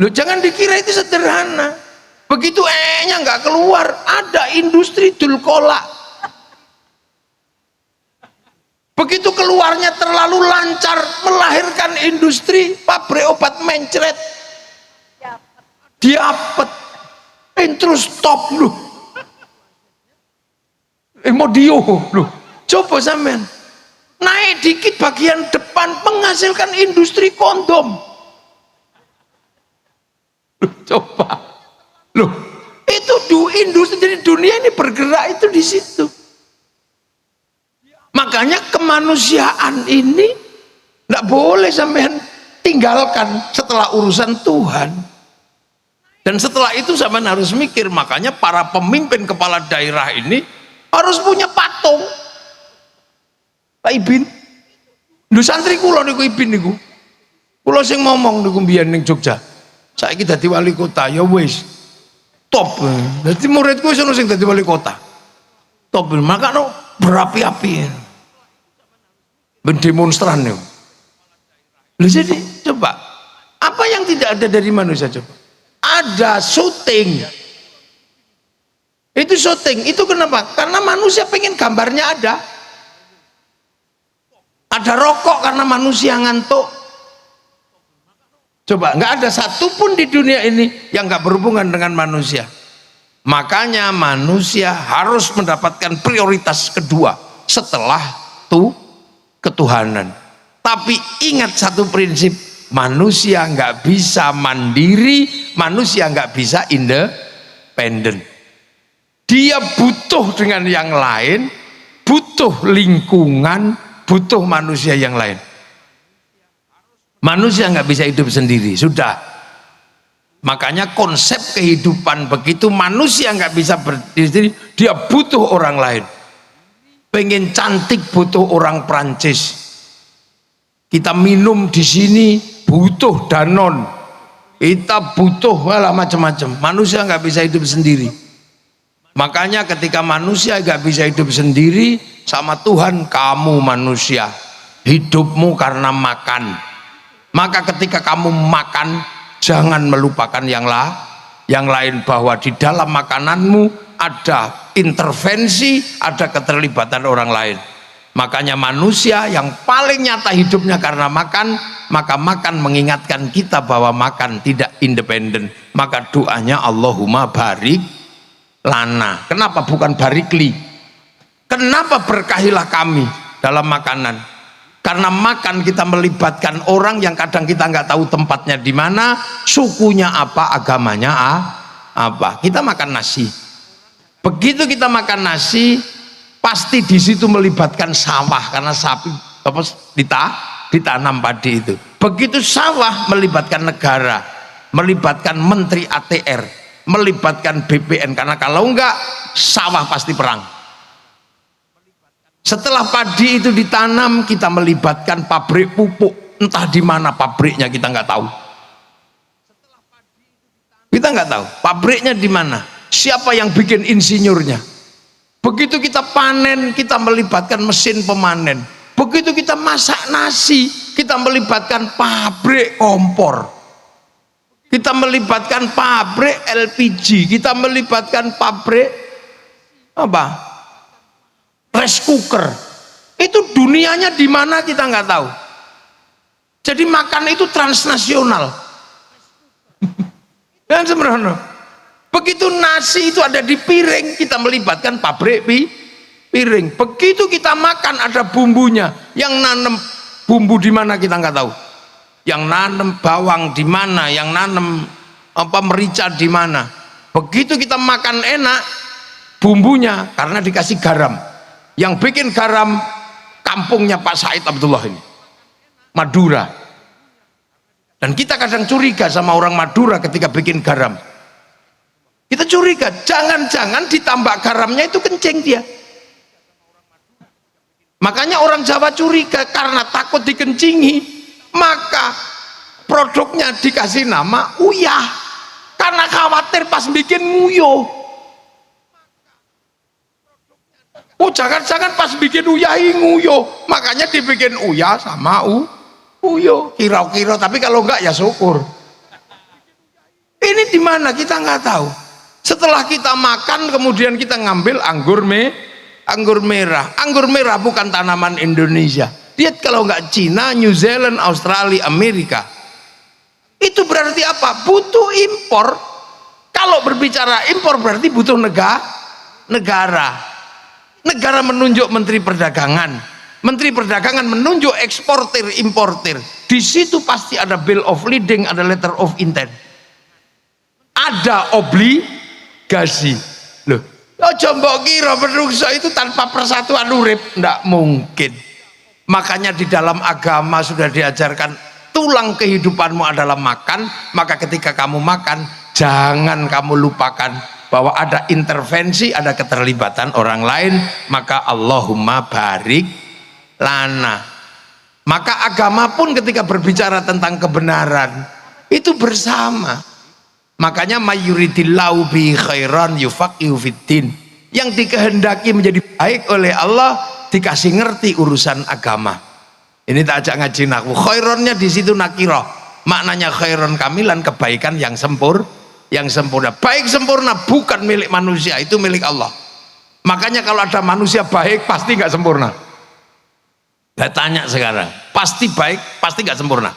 Loh, jangan dikira itu sederhana. Begitu nya nggak keluar, ada industri dulkola. Begitu keluarnya terlalu lancar, melahirkan industri pabrik obat mencret, diapet, terus stop loh. Modio loh, coba sampean naik dikit bagian depan, menghasilkan industri kondom. Loh, coba loh, itu industri. Jadi dunia ini bergerak itu di situ. Makanya kemanusiaan ini tidak boleh sampean tinggalkan setelah urusan Tuhan. Dan setelah itu sampean harus mikir. Makanya para pemimpin kepala daerah ini harus punya patung. Pak Ibin, lu santri kula niku Ibin niku. Kula sing ngomong niku mbiyen ning Jogja. Saiki dadi wali kota, ya wis top. Dadi muridku wis ono sing dadi wali kota. Top, makanya berapi-api. Berdemonstran nih. Jadi coba, apa yang tidak ada dari manusia? Coba, ada syuting. Itu syuting, itu kenapa? Karena manusia pengen gambarnya ada. Ada rokok karena manusia ngantuk. Coba, nggak ada satupun di dunia ini yang nggak berhubungan dengan manusia. Makanya manusia harus mendapatkan prioritas kedua setelah ketuhanan. Tapi ingat satu prinsip, manusia nggak bisa mandiri, manusia nggak bisa independen. Dia butuh dengan yang lain, butuh lingkungan, butuh manusia yang lain. Manusia nggak bisa hidup sendiri, sudah. Makanya konsep kehidupan begitu, manusia nggak bisa berdiri sendiri, dia butuh orang lain. Pengen cantik butuh orang Prancis. Kita minum di sini butuh Danon. Kita butuh malah macam-macam. Manusia nggak bisa hidup sendiri. Makanya ketika manusia nggak bisa hidup sendiri, sama Tuhan, kamu manusia hidupmu karena makan. Maka ketika kamu makan, jangan melupakan yang lain, bahwa di dalam makananmu ada intervensi, ada keterlibatan orang lain. Makanya manusia yang paling nyata hidupnya karena makan, maka makan mengingatkan kita bahwa makan tidak independen. Maka doanya Allahumma barik lana. Kenapa bukan barikli? Kenapa berkahilah kami dalam makanan? Karena makan kita melibatkan orang yang kadang kita nggak tahu tempatnya di mana, sukunya apa, agamanya apa. Kita makan nasi. Begitu kita makan nasi, pasti di situ melibatkan sawah karena sapi ditanam padi itu. Begitu sawah melibatkan negara, melibatkan menteri ATR, melibatkan BPN, karena kalau enggak sawah pasti perang. Setelah padi itu ditanam, kita melibatkan pabrik pupuk. Entah di mana pabriknya kita nggak tahu. Kita nggak tahu pabriknya di mana. Siapa yang bikin insinyurnya? Begitu kita panen, kita melibatkan mesin pemanen. Begitu kita masak nasi, kita melibatkan pabrik kompor. Kita melibatkan pabrik LPG. Kita melibatkan pabrik apa? Rice cooker. Itu dunianya di mana kita nggak tahu. Jadi makan itu transnasional. Dan sembrono. Begitu nasi itu ada di piring, kita melibatkan pabrik piring. Begitu kita makan ada bumbunya. Yang nanem bumbu di mana kita nggak tahu. Yang nanem bawang di mana, yang nanem merica di mana. Begitu kita makan enak, bumbunya karena dikasih garam. Yang bikin garam kampungnya Pak Said Abdullah ini, Madura. Dan kita kadang curiga sama orang Madura ketika bikin garam. Kita curiga, jangan-jangan ditambah garamnya itu kencing dia. Makanya orang Jawa curiga karena takut dikencingi, maka produknya dikasih nama uyah. Karena khawatir pas bikin nguyuh. Oh jangan-jangan pas bikin uyah nguyuh, makanya dibikin uyah sama uyuh. Kira-kira, tapi kalau enggak ya syukur. Ini di mana kita nggak tahu. Setelah kita makan kemudian kita ngambil anggur merah. Anggur merah bukan tanaman Indonesia. Dia kalau nggak Cina, New Zealand, Australia, Amerika. Itu berarti apa? Butuh impor. Kalau berbicara impor berarti butuh negara. Negara menunjuk Menteri Perdagangan. Menteri Perdagangan menunjuk eksportir, importir. Di situ pasti ada bill of lading, ada letter of intent. Ada obligasi. Loh, mbok kira menungso itu tanpa persatuan urip, ndak mungkin. Makanya di dalam agama sudah diajarkan tulang kehidupanmu adalah makan. Maka ketika kamu makan, jangan kamu lupakan bahwa ada intervensi, ada keterlibatan orang lain. Maka Allahumma barik lana. Maka agama pun ketika berbicara tentang kebenaran itu bersama. Makanya mayuridillahu bi khairan yufaqihu fiddin. Yang dikehendaki menjadi baik oleh Allah dikasih ngerti urusan agama. Ini tak ajak ngaji nahwu. Khaironnya di situ nakirah. Maknanya khairon kamilan, kebaikan yang sempurna. Baik sempurna bukan milik manusia, itu milik Allah. Makanya kalau ada manusia baik pasti nggak sempurna. Saya tanya sekarang, pasti baik, pasti nggak sempurna.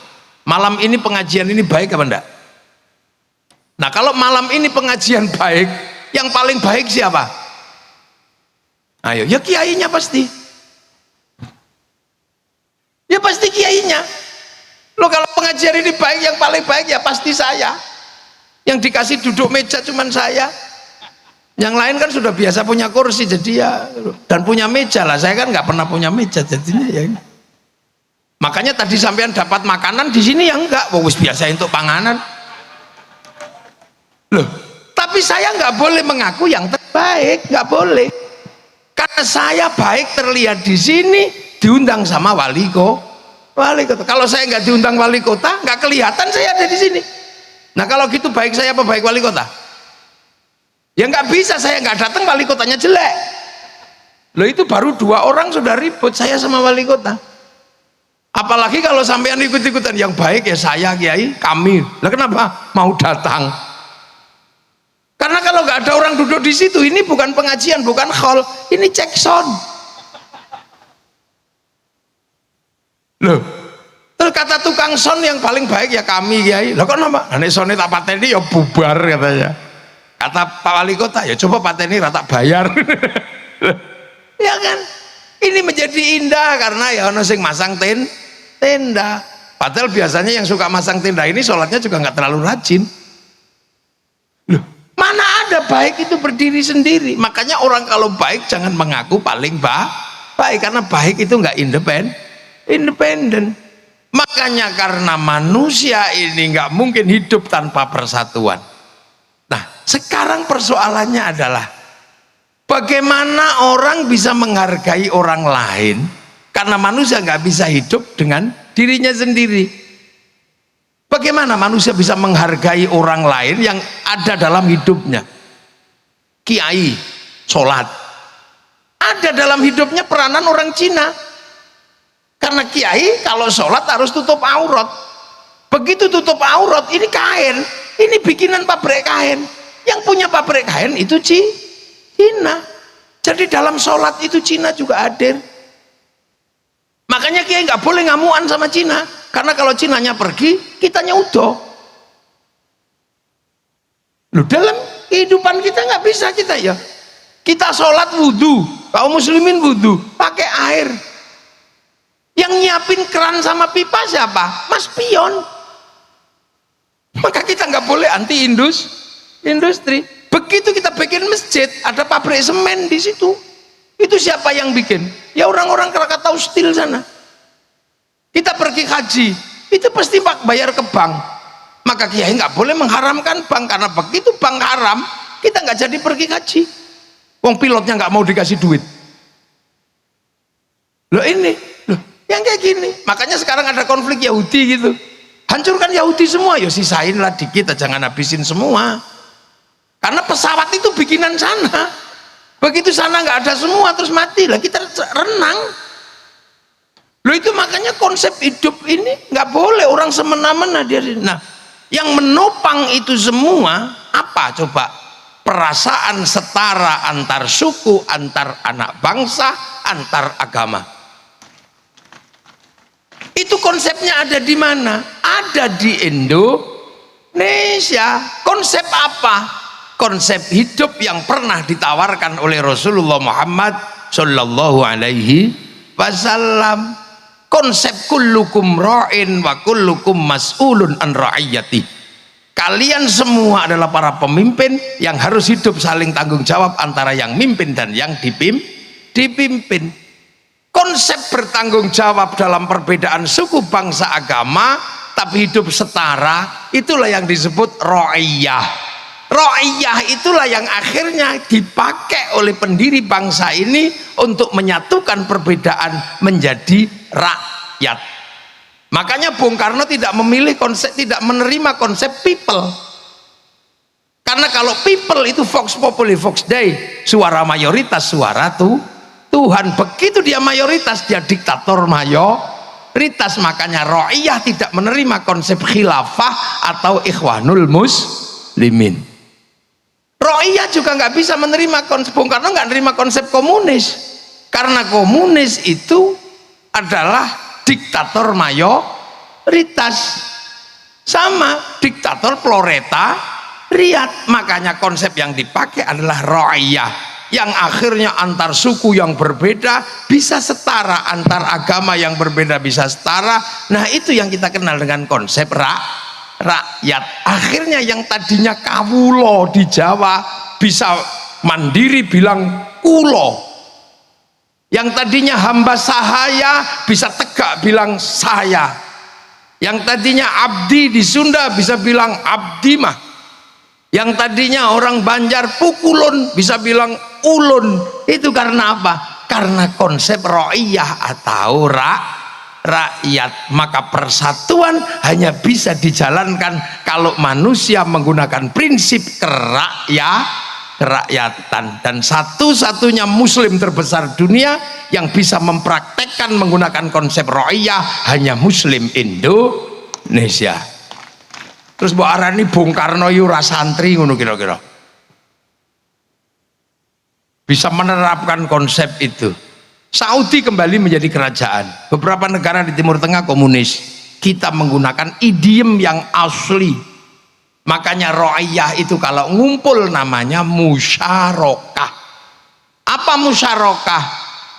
Malam ini pengajian ini baik apa enggak? Nah kalau malam ini pengajian baik, yang paling baik siapa? Ayo, ya kiainya pasti. Ya pasti kiainya. Loh kalau pengajian ini baik, yang paling baik ya pasti saya. Yang dikasih duduk meja cuman saya. Yang lain kan sudah biasa punya kursi, jadi ya, dan punya meja lah. Saya kan nggak pernah punya meja, jadinya ya. Makanya tadi sampean dapat makanan di sini ya enggak, wis biasa untuk panganan. Loh, tapi saya nggak boleh mengaku yang terbaik, nggak boleh. Karena saya baik terlihat di sini, diundang sama wali kota. Kalau saya nggak diundang wali kota, nggak kelihatan saya ada di sini. Nah kalau gitu baik saya apa baik wali kota? Ya nggak bisa, saya nggak datang wali kotanya jelek. Loh itu baru 2 orang sudah ribut, saya sama wali kota. Apalagi kalau sampean ikut-ikutan, yang baik ya saya, kiai, kami. Lah kenapa mau datang? Karena kalau nggak ada orang duduk di situ, ini bukan pengajian, bukan khol, ini cek sound. Loh, terus kata tukang sound yang paling baik ya kami, kiai. Lah kok nama? Nek soundnya tak pateni ya bubar katanya. Kata Pak Wali Kota, ya coba pateni rata bayar. Ya kan? Ini menjadi indah karena ya ono sing masang tenda. Padahal biasanya yang suka masang tenda ini sholatnya juga nggak terlalu rajin. Loh, mana ada baik itu berdiri sendiri. Makanya orang kalau baik jangan mengaku paling baik, karena baik itu nggak independen. Makanya karena manusia ini nggak mungkin hidup tanpa persatuan. Nah sekarang persoalannya adalah Bagaimana orang bisa menghargai orang lain? Karena manusia nggak bisa hidup dengan dirinya sendiri. Bagaimana manusia bisa menghargai orang lain yang ada dalam hidupnya? Kiai sholat, ada dalam hidupnya peranan orang Cina. Karena kiai kalau sholat harus tutup aurat. Begitu tutup aurat, ini kain, ini bikinan pabrik kain. Yang punya pabrik kain itu Cina. Jadi dalam sholat itu Cina juga hadir. Makanya kiai nggak boleh ngamuan sama Cina, karena kalau Cinanya pergi, kitanya udah. Loh, dalam kehidupan kita nggak bisa kita ya. Kita sholat wudhu, kaum muslimin wudhu pakai air. Yang nyiapin keran sama pipa siapa? Mas Pion. Maka kita nggak boleh anti industri. Begitu kita bikin masjid, ada pabrik semen di situ. Itu siapa yang bikin? Ya orang-orang Krakatau Steel sana. Kita pergi haji, itu pasti bayar ke bank. Maka kiai nggak boleh mengharamkan bank, karena begitu bank haram, kita nggak jadi pergi haji. Wong pilotnya nggak mau dikasih duit. Loh ini, loh yang kayak gini. Makanya sekarang ada konflik Yahudi gitu. Hancurkan Yahudi semua, ya sisain lah dikit, jangan habisin semua. Karena pesawat itu bikinan sana. Begitu sana nggak ada semua terus mati lah, kita renang. Loh itu makanya konsep hidup ini nggak boleh orang semena-mena dia. Nah, yang menopang itu semua apa coba? Perasaan setara antar suku, antar anak bangsa, antar agama. Itu konsepnya ada di mana? Ada di Indonesia. Konsep apa? Konsep hidup yang pernah ditawarkan oleh Rasulullah Muhammad Sallallahu Alaihi Wasallam. Konsep kullukum ra'in wa kullukum mas'ulun an ra'iyati. Kalian semua adalah para pemimpin yang harus hidup saling tanggung jawab antara yang mimpin dan yang dipimpin. Konsep bertanggung jawab dalam perbedaan suku, bangsa, agama, tapi hidup setara, itulah yang disebut ra'iyah. Ra'iyah itulah yang akhirnya dipakai oleh pendiri bangsa ini untuk menyatukan perbedaan menjadi rakyat. Makanya Bung Karno tidak memilih konsep, tidak menerima konsep people. Karena kalau people itu vox populi vox dei, suara mayoritas suara Tuhan. Begitu dia mayoritas, dia diktator mayoritas. Makanya ra'iyah tidak menerima konsep khilafah atau ikhwanul muslimin. Ra'iyah juga nggak bisa menerima konsep, Bung Karno nggak menerima konsep komunis, karena komunis itu adalah diktator mayoritas, sama diktator proletariat. Makanya konsep yang dipakai adalah ra'iyah, yang akhirnya antar suku yang berbeda bisa setara, antar agama yang berbeda bisa setara. Nah itu yang kita kenal dengan konsep rakyat. Akhirnya yang tadinya kawulo di Jawa bisa mandiri bilang kulo, yang tadinya hamba sahaya bisa tegak bilang saya, yang tadinya abdi di Sunda bisa bilang abdi mah, yang tadinya orang Banjar pukulun bisa bilang ulun. Itu karena apa? Karena konsep ra'iyah atau rakyat. Maka persatuan hanya bisa dijalankan kalau manusia menggunakan prinsip kerakyatan. Dan satu-satunya muslim terbesar dunia yang bisa mempraktekkan menggunakan konsep ra'iyah hanya muslim Indonesia. Terus mbok arani Bung Karno yu ora santri ngono kira-kira. Bisa menerapkan konsep itu. Saudi kembali menjadi kerajaan. Beberapa negara di Timur Tengah komunis. Kita menggunakan idiom yang asli. Makanya ra'iyah itu kalau ngumpul namanya musyarakah. Apa musyarakah?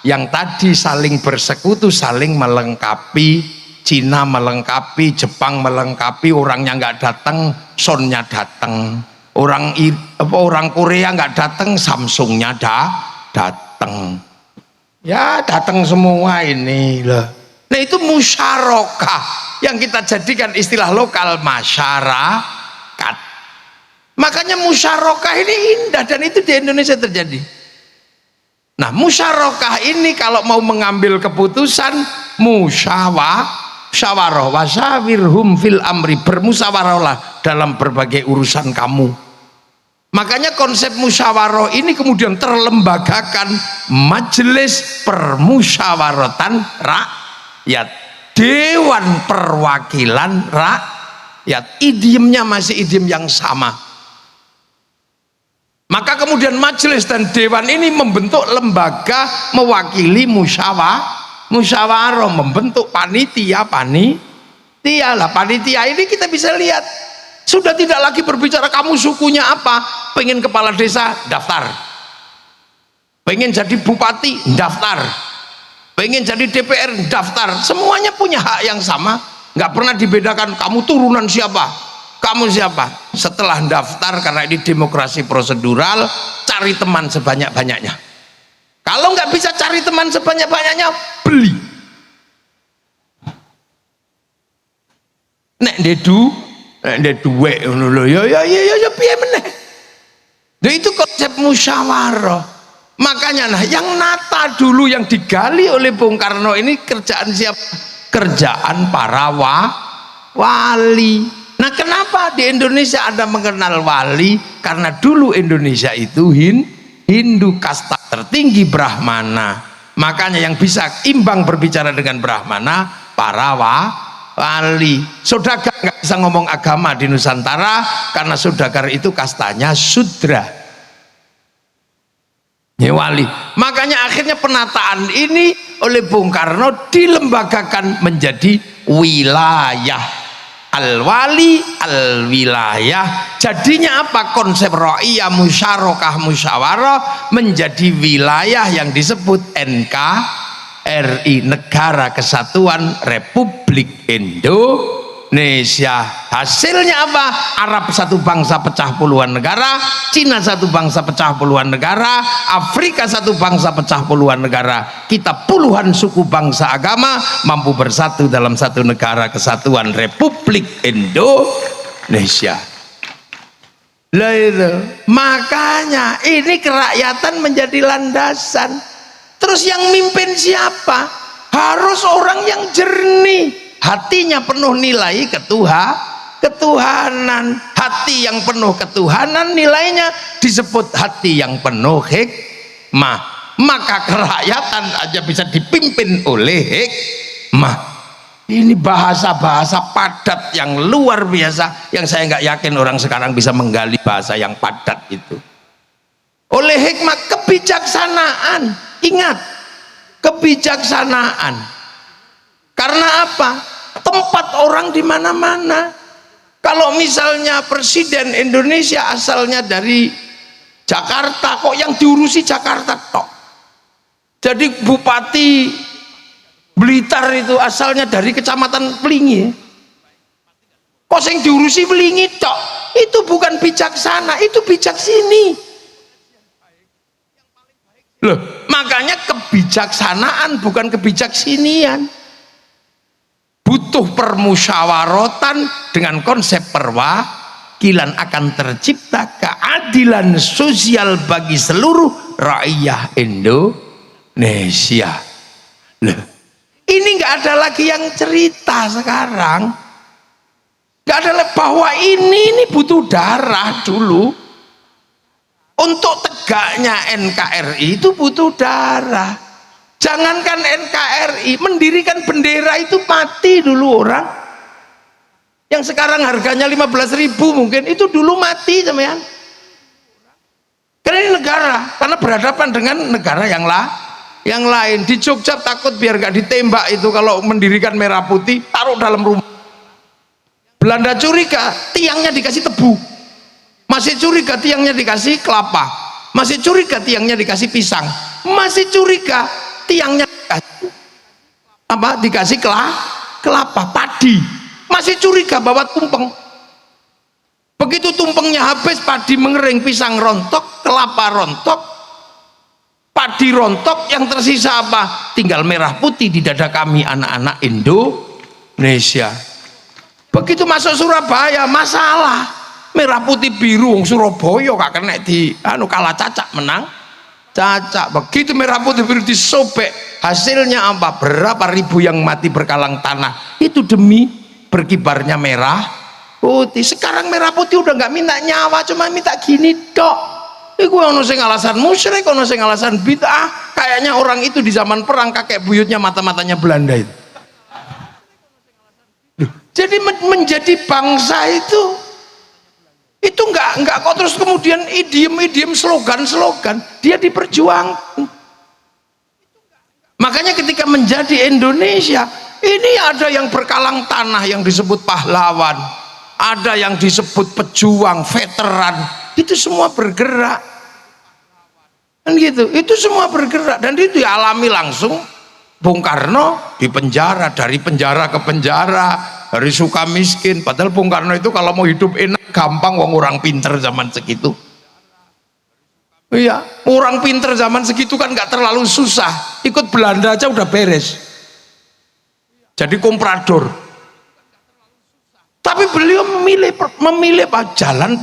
Yang tadi saling bersekutu, saling melengkapi. Cina melengkapi, Jepang melengkapi, orangnya nggak datang, Sonnya datang. Orang Korea nggak datang, Samsungnya datang. Ya datang semua ini loh. Nah itu musyarakah yang kita jadikan istilah lokal masyarakat. Makanya musyarakah ini indah dan itu di Indonesia terjadi. Nah, musyarakah ini kalau mau mengambil keputusan musyawarah wasawirhum fil amri, bermusyawarahlah dalam berbagai urusan kamu. Makanya konsep musyawarah ini kemudian terlembagakan, majelis permusyawaratan rakyat, dewan perwakilan rakyat. Idiomnya masih idiom yang sama. Maka kemudian majelis dan dewan ini membentuk lembaga mewakili musyawarah, membentuk panitia lah. Panitia ini kita bisa lihat sudah tidak lagi berbicara kamu sukunya apa, pengen kepala desa daftar, pengen jadi bupati daftar, pengen jadi DPR daftar, semuanya punya hak yang sama, nggak pernah dibedakan kamu turunan siapa, kamu siapa. Setelah daftar, karena ini demokrasi prosedural, cari teman sebanyak-banyaknya. Kalau nggak bisa cari teman sebanyak-banyaknya, beli. Nek duwe ya piye meneh. Itu konsep musyawarah. Makanya yang nata dulu, yang digali oleh Bung Karno ini kerjaan siapa? Kerjaan para wali. Nah, kenapa di Indonesia Anda mengenal wali? Karena dulu Indonesia itu Hindu, kasta tertinggi Brahmana. Makanya yang bisa imbang berbicara dengan Brahmana para wali. Saudagar nggak bisa ngomong agama di Nusantara karena saudagar itu kastanya Sudra. Ya, wali. Makanya akhirnya penataan ini oleh Bung Karno dilembagakan menjadi wilayah. Al-wali al-wilayah. Jadinya apa? Konsep ra'iyah musyarakah musyawarah menjadi wilayah yang disebut NKRI, Negara Kesatuan Republik Indonesia. Hasilnya apa? Arab satu bangsa pecah puluhan negara, Cina satu bangsa pecah puluhan negara, Afrika satu bangsa pecah puluhan negara. Kita puluhan suku bangsa agama mampu bersatu dalam satu negara kesatuan Republik Indonesia. Lah itu. Makanya ini kerakyatan menjadi landasan. Terus yang mimpin siapa? Harus orang yang jernih, hatinya penuh nilai ketuhanan. Hati yang penuh ketuhanan nilainya disebut hati yang penuh hikmah. Maka kerakyatan aja bisa dipimpin oleh hikmah. Ini bahasa-bahasa padat yang luar biasa, yang saya nggak yakin orang sekarang bisa menggali bahasa yang padat itu. Oleh hikmah, kebijaksanaan. Ingat, kebijaksanaan. Karena apa? Tempat orang di mana-mana. Kalau misalnya presiden Indonesia asalnya dari Jakarta, kok yang diurusi Jakarta tok. Jadi Bupati Blitar itu asalnya dari Kecamatan Pelingi, kok yang diurusi Pelingi tok. Itu bukan bijaksana, itu bijak sini. Loh, makanya kebijaksanaan bukan kebijaksinian. Butuh permusyawaratan dengan konsep perwakilan, akan tercipta keadilan sosial bagi seluruh rakyat Indonesia. Loh, ini nggak ada lagi yang cerita sekarang, nggak ada lagi bahwa ini butuh darah dulu. Untuk tegaknya NKRI itu butuh darah. Jangankan NKRI, mendirikan bendera itu mati dulu orang. Yang sekarang harganya 15.000 mungkin, itu dulu mati teman. Karena ini negara, karena berhadapan dengan negara yang lain. Di Jogja takut biar gak ditembak itu kalau mendirikan merah putih, taruh dalam rumah. Belanda curiga tiangnya dikasih tebu, masih curiga tiangnya dikasih kelapa, masih curiga tiangnya dikasih pisang, masih curiga tiangnya dikasih kelapa padi, masih curiga bawa tumpeng. Begitu tumpengnya habis, padi mengering, pisang rontok, kelapa rontok, padi rontok, yang tersisa apa? Tinggal merah putih di dada kami anak-anak Indonesia. Begitu masuk Surabaya, masalah merah putih biru, Surabaya gak kena di kalah cacak menang Caca. Begitu merah putih biru disobek, hasilnya apa? Berapa ribu yang mati berkalang tanah itu demi berkibarnya merah putih. Sekarang merah putih udah nggak minta nyawa, cuma minta gini dok. Iku ono sing alasan musyrik, ono sing alasan bid'ah. Kayaknya orang itu di zaman perang kakek buyutnya mata-matanya Belanda itu. Jadi menjadi bangsa itu nggak kok terus kemudian idiom slogan dia diperjuangkan. Makanya ketika menjadi Indonesia ini ada yang berkalang tanah yang disebut pahlawan, ada yang disebut pejuang, veteran, itu semua bergerak kan gitu, itu semua bergerak dan itu dialami langsung. Bung Karno di penjara, dari penjara ke penjara, dari suka miskin, padahal Bung Karno itu kalau mau hidup enak gampang, wong orang pinter zaman segitu. Iya, orang pinter zaman segitu kan nggak terlalu susah, ikut Belanda aja udah beres jadi komprador. Tapi beliau memilih jalan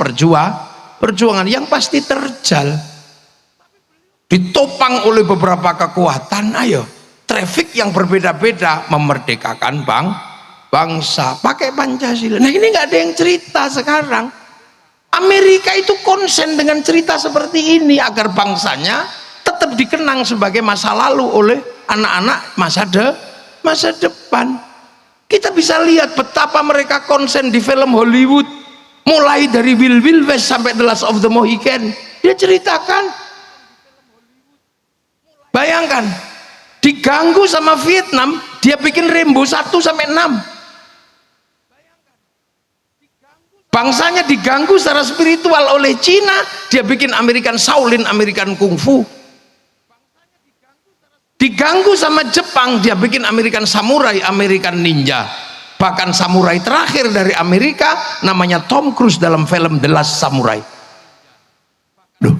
perjuangan yang pasti terjal, ditopang oleh beberapa kekuatan. Ayo traffic yang berbeda-beda memerdekakan bangsa pakai Pancasila. Nah ini nggak ada yang cerita sekarang. Amerika itu konsen dengan cerita seperti ini agar bangsanya tetap dikenang sebagai masa lalu oleh anak-anak masa depan. Kita bisa lihat betapa mereka konsen di film Hollywood, mulai dari Wild West sampai The Last of the Mohican. Dia ceritakan, bayangkan diganggu sama Vietnam, dia bikin Rambo 1 sampai 6. Bangsanya diganggu secara spiritual oleh Cina, dia bikin American Shaolin, American Kung Fu. Diganggu sama Jepang, dia bikin American Samurai, American Ninja. Bahkan samurai terakhir dari Amerika namanya Tom Cruise dalam film The Last Samurai. Loh,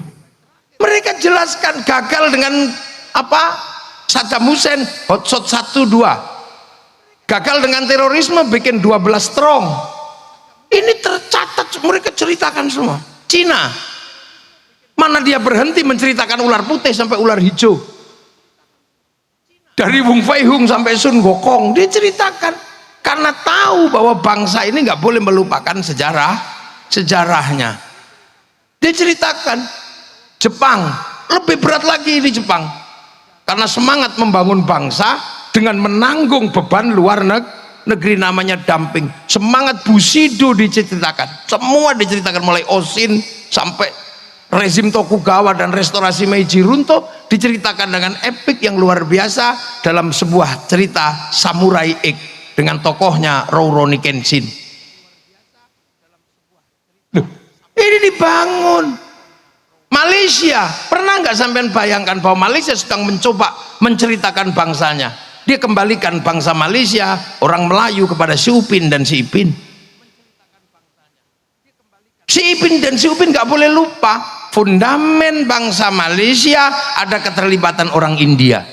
mereka jelaskan gagal dengan apa? Saddam Hussein Hot Shot 1 2. Gagal dengan terorisme bikin 12 Strong. Ini tercatat, mereka ceritakan semua. Cina, mana dia berhenti menceritakan ular putih sampai ular hijau, dari Wung Fei Hung sampai Sun Gokong dia ceritakan, karena tahu bahwa bangsa ini nggak boleh melupakan sejarahnya. Dia ceritakan Jepang lebih berat lagi di Jepang, karena semangat membangun bangsa dengan menanggung beban luar negeri namanya dumping. Semangat Bushido diceritakan, semua diceritakan mulai Oshin sampai rezim Tokugawa dan restorasi Meiji runtuh, diceritakan dengan epik yang luar biasa dalam sebuah cerita Samurai X dengan tokohnya Rurouni Kenshin. Loh, ini dibangun. Malaysia, pernah nggak sampean bayangkan bahwa Malaysia sedang mencoba menceritakan bangsanya? Dia kembalikan bangsa Malaysia, orang Melayu kepada Si Upin dan Si Ipin. Si Ipin dan Si Upin nggak boleh lupa, fundamen bangsa Malaysia ada keterlibatan orang India.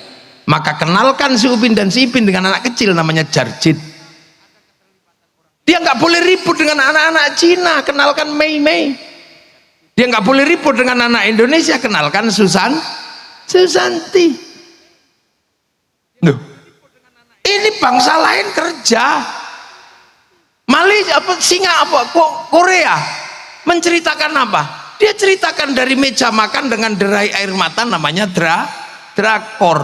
Maka kenalkan Si Upin dan Si Ipin dengan anak kecil namanya Jarjit. Dia nggak boleh ribut dengan anak-anak Cina, kenalkan Mei Mei. Dia nggak boleh ribut dengan anak Indonesia, kenalkan Susanti. Loh, ini bangsa lain kerja. Malaysia Korea menceritakan apa? Dia ceritakan dari meja makan dengan derai air mata namanya drakor.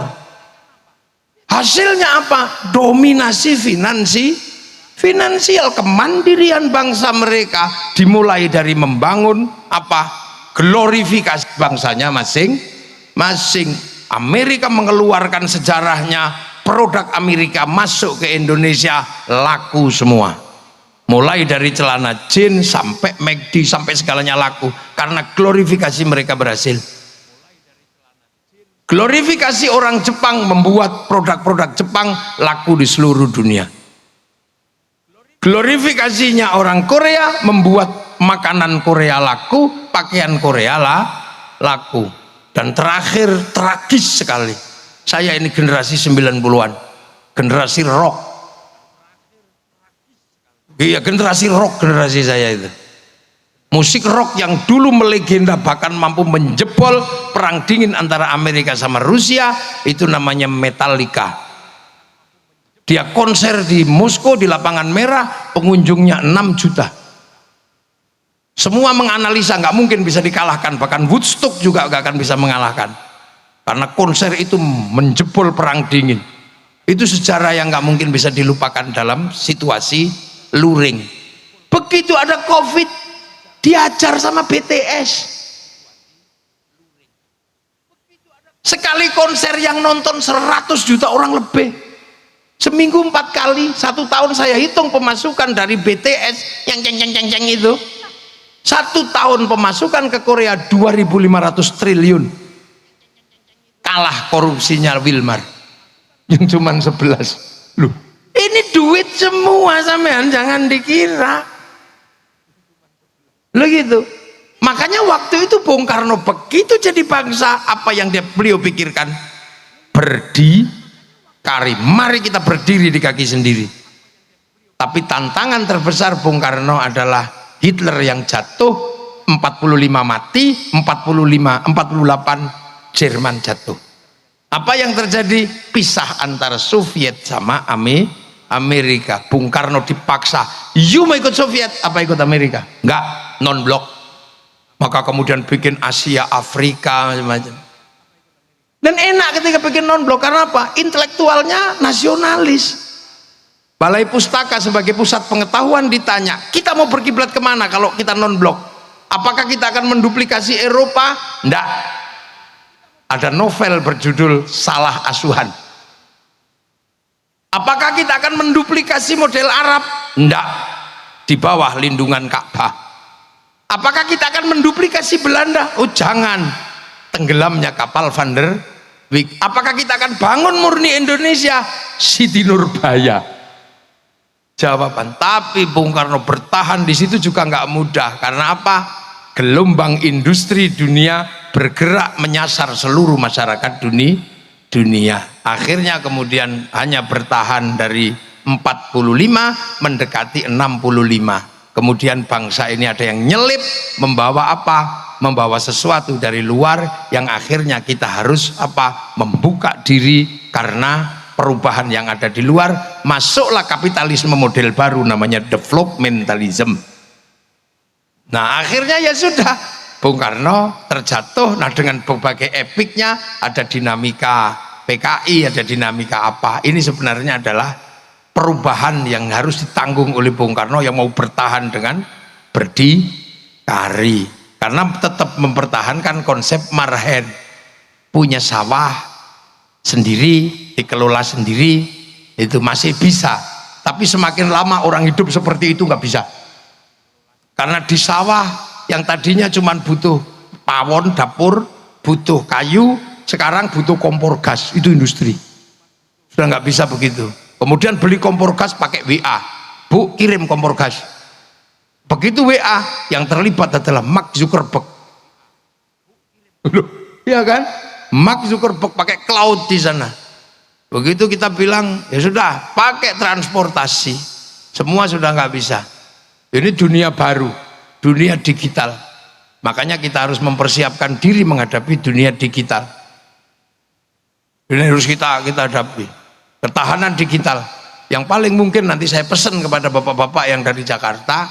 Hasilnya apa? Dominasi finansial, kemandirian bangsa mereka dimulai dari membangun apa? Glorifikasi bangsanya masing-masing. Amerika mengeluarkan sejarahnya, produk Amerika masuk ke Indonesia laku semua, mulai dari celana jeans sampai McD sampai segalanya laku karena glorifikasi mereka berhasil. Glorifikasi orang Jepang membuat produk-produk Jepang laku di seluruh dunia. Glorifikasinya orang Korea membuat makanan Korea laku, pakaian Korea laku. Dan terakhir, tragis sekali, saya ini generasi 90-an, generasi rock. Iya, generasi rock, generasi saya itu. Musik rock yang dulu melegenda bahkan mampu menjebol perang dingin antara Amerika sama Rusia, itu namanya Metallica. Dia konser di Moskow di Lapangan Merah, pengunjungnya 6 juta. Semua menganalisa nggak mungkin bisa dikalahkan, bahkan Woodstock juga nggak akan bisa mengalahkan, karena konser itu menjebol perang dingin. Itu sejarah yang nggak mungkin bisa dilupakan dalam situasi luring. Begitu ada COVID, diajar sama BTS. Sekali konser yang nonton 100 juta orang lebih, seminggu 4 kali, 1 tahun saya hitung pemasukan dari BTS yang ceng itu, 1 tahun pemasukan ke Korea 2.500 triliun. Kalah korupsinya Wilmar yang cuma 11. Loh, ini duit semua sampean, jangan dikira. Loh gitu. Makanya waktu itu Bung Karno begitu jadi bangsa, apa yang beliau pikirkan? Berdikari. Mari kita berdiri di kaki sendiri. Tapi tantangan terbesar Bung Karno adalah Hitler yang jatuh, 45 mati, 48 Jerman jatuh. Apa yang terjadi? Pisah antara Soviet sama Amerika. Bung Karno dipaksa, you mau ikut Soviet apa ikut Amerika? Enggak, non blok. Maka kemudian bikin Asia, Afrika, macam-macam. Dan enak ketika bikin non blok, karena apa? Intelektualnya nasionalis. Balai Pustaka sebagai pusat pengetahuan ditanya, kita mau berkiblat kemana kalau kita non blok? Apakah kita akan menduplikasi Eropa? Enggak. Ada novel berjudul Salah Asuhan. Apakah kita akan menduplikasi model Arab? Enggak. Di bawah lindungan Ka'bah. Apakah kita akan menduplikasi Belanda? Oh jangan. Tenggelamnya kapal Van der Wijk. Apakah kita akan bangun murni Indonesia? Siti Nurbaya. Jawaban. Tapi Bung Karno bertahan di situ juga nggak mudah. Karena apa? Gelombang industri dunia bergerak menyasar seluruh masyarakat dunia. Akhirnya kemudian hanya bertahan dari 45 mendekati 65. Kemudian bangsa ini ada yang nyelip, membawa apa? Membawa sesuatu dari luar yang akhirnya kita harus apa? Membuka diri karena perubahan yang ada di luar. Masuklah kapitalisme model baru namanya developmentalism. Nah akhirnya ya sudah, Bung Karno terjatuh. Nah dengan berbagai epiknya, ada dinamika PKI, ada dinamika apa, ini sebenarnya adalah perubahan yang harus ditanggung oleh Bung Karno yang mau bertahan dengan berdikari, karena tetap mempertahankan konsep marhen, punya sawah sendiri, dikelola sendiri, itu masih bisa. Tapi semakin lama orang hidup seperti itu nggak bisa, karena di sawah yang tadinya cuma butuh pawon dapur, butuh kayu, sekarang butuh kompor gas, itu industri. Sudah nggak bisa begitu. Kemudian beli kompor gas pakai WA, Bu kirim kompor gas. Begitu WA, yang terlibat adalah Mark Zuckerberg. Loh, ya kan? Mark Zuckerberg pakai cloud di sana. Begitu kita bilang, ya sudah, pakai transportasi, semua sudah nggak bisa. Ini dunia baru, dunia digital. Makanya kita harus mempersiapkan diri menghadapi dunia digital. Ini harus kita hadapi. Ketahanan digital. Yang paling mungkin nanti saya pesan kepada bapak-bapak yang dari Jakarta,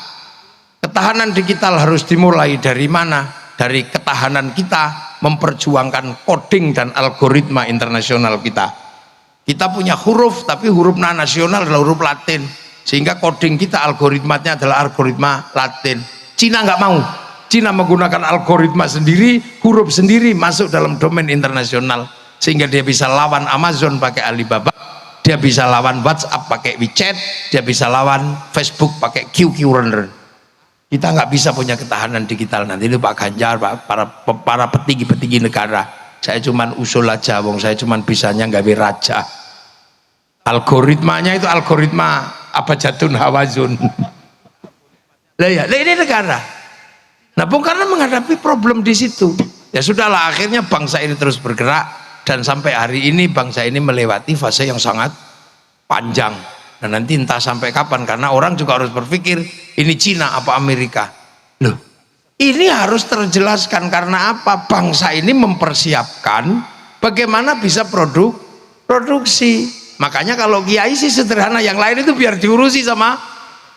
ketahanan digital harus dimulai dari mana? Dari ketahanan kita memperjuangkan coding dan algoritma internasional kita. Kita punya huruf, tapi huruf nasional adalah huruf Latin, sehingga coding kita, algoritmanya adalah algoritma Latin. Cina nggak mau. Cina menggunakan algoritma sendiri, huruf sendiri, masuk dalam domain internasional, sehingga dia bisa lawan Amazon pakai Alibaba, dia bisa lawan WhatsApp pakai WeChat, dia bisa lawan Facebook pakai QQ Runner. Kita nggak bisa punya ketahanan digital nanti. Itu Pak Ganjar, para petinggi-petinggi negara. Saya cuman usul aja, wong saya cuman bisanya gawe raja. Algoritmanya itu algoritma abjadun hawazun. Lah ya, ini negara. Nah, Bung Karno menghadapi problem di situ. Ya sudahlah, akhirnya bangsa ini terus bergerak, dan sampai hari ini bangsa ini melewati fase yang sangat panjang. Dan nanti entah sampai kapan, karena orang juga harus berpikir ini Cina apa Amerika. Loh, Ini harus terjelaskan karena apa? Bangsa ini mempersiapkan bagaimana bisa produksi. Makanya kalau kiai sih sederhana, yang lain itu biar diurusi sama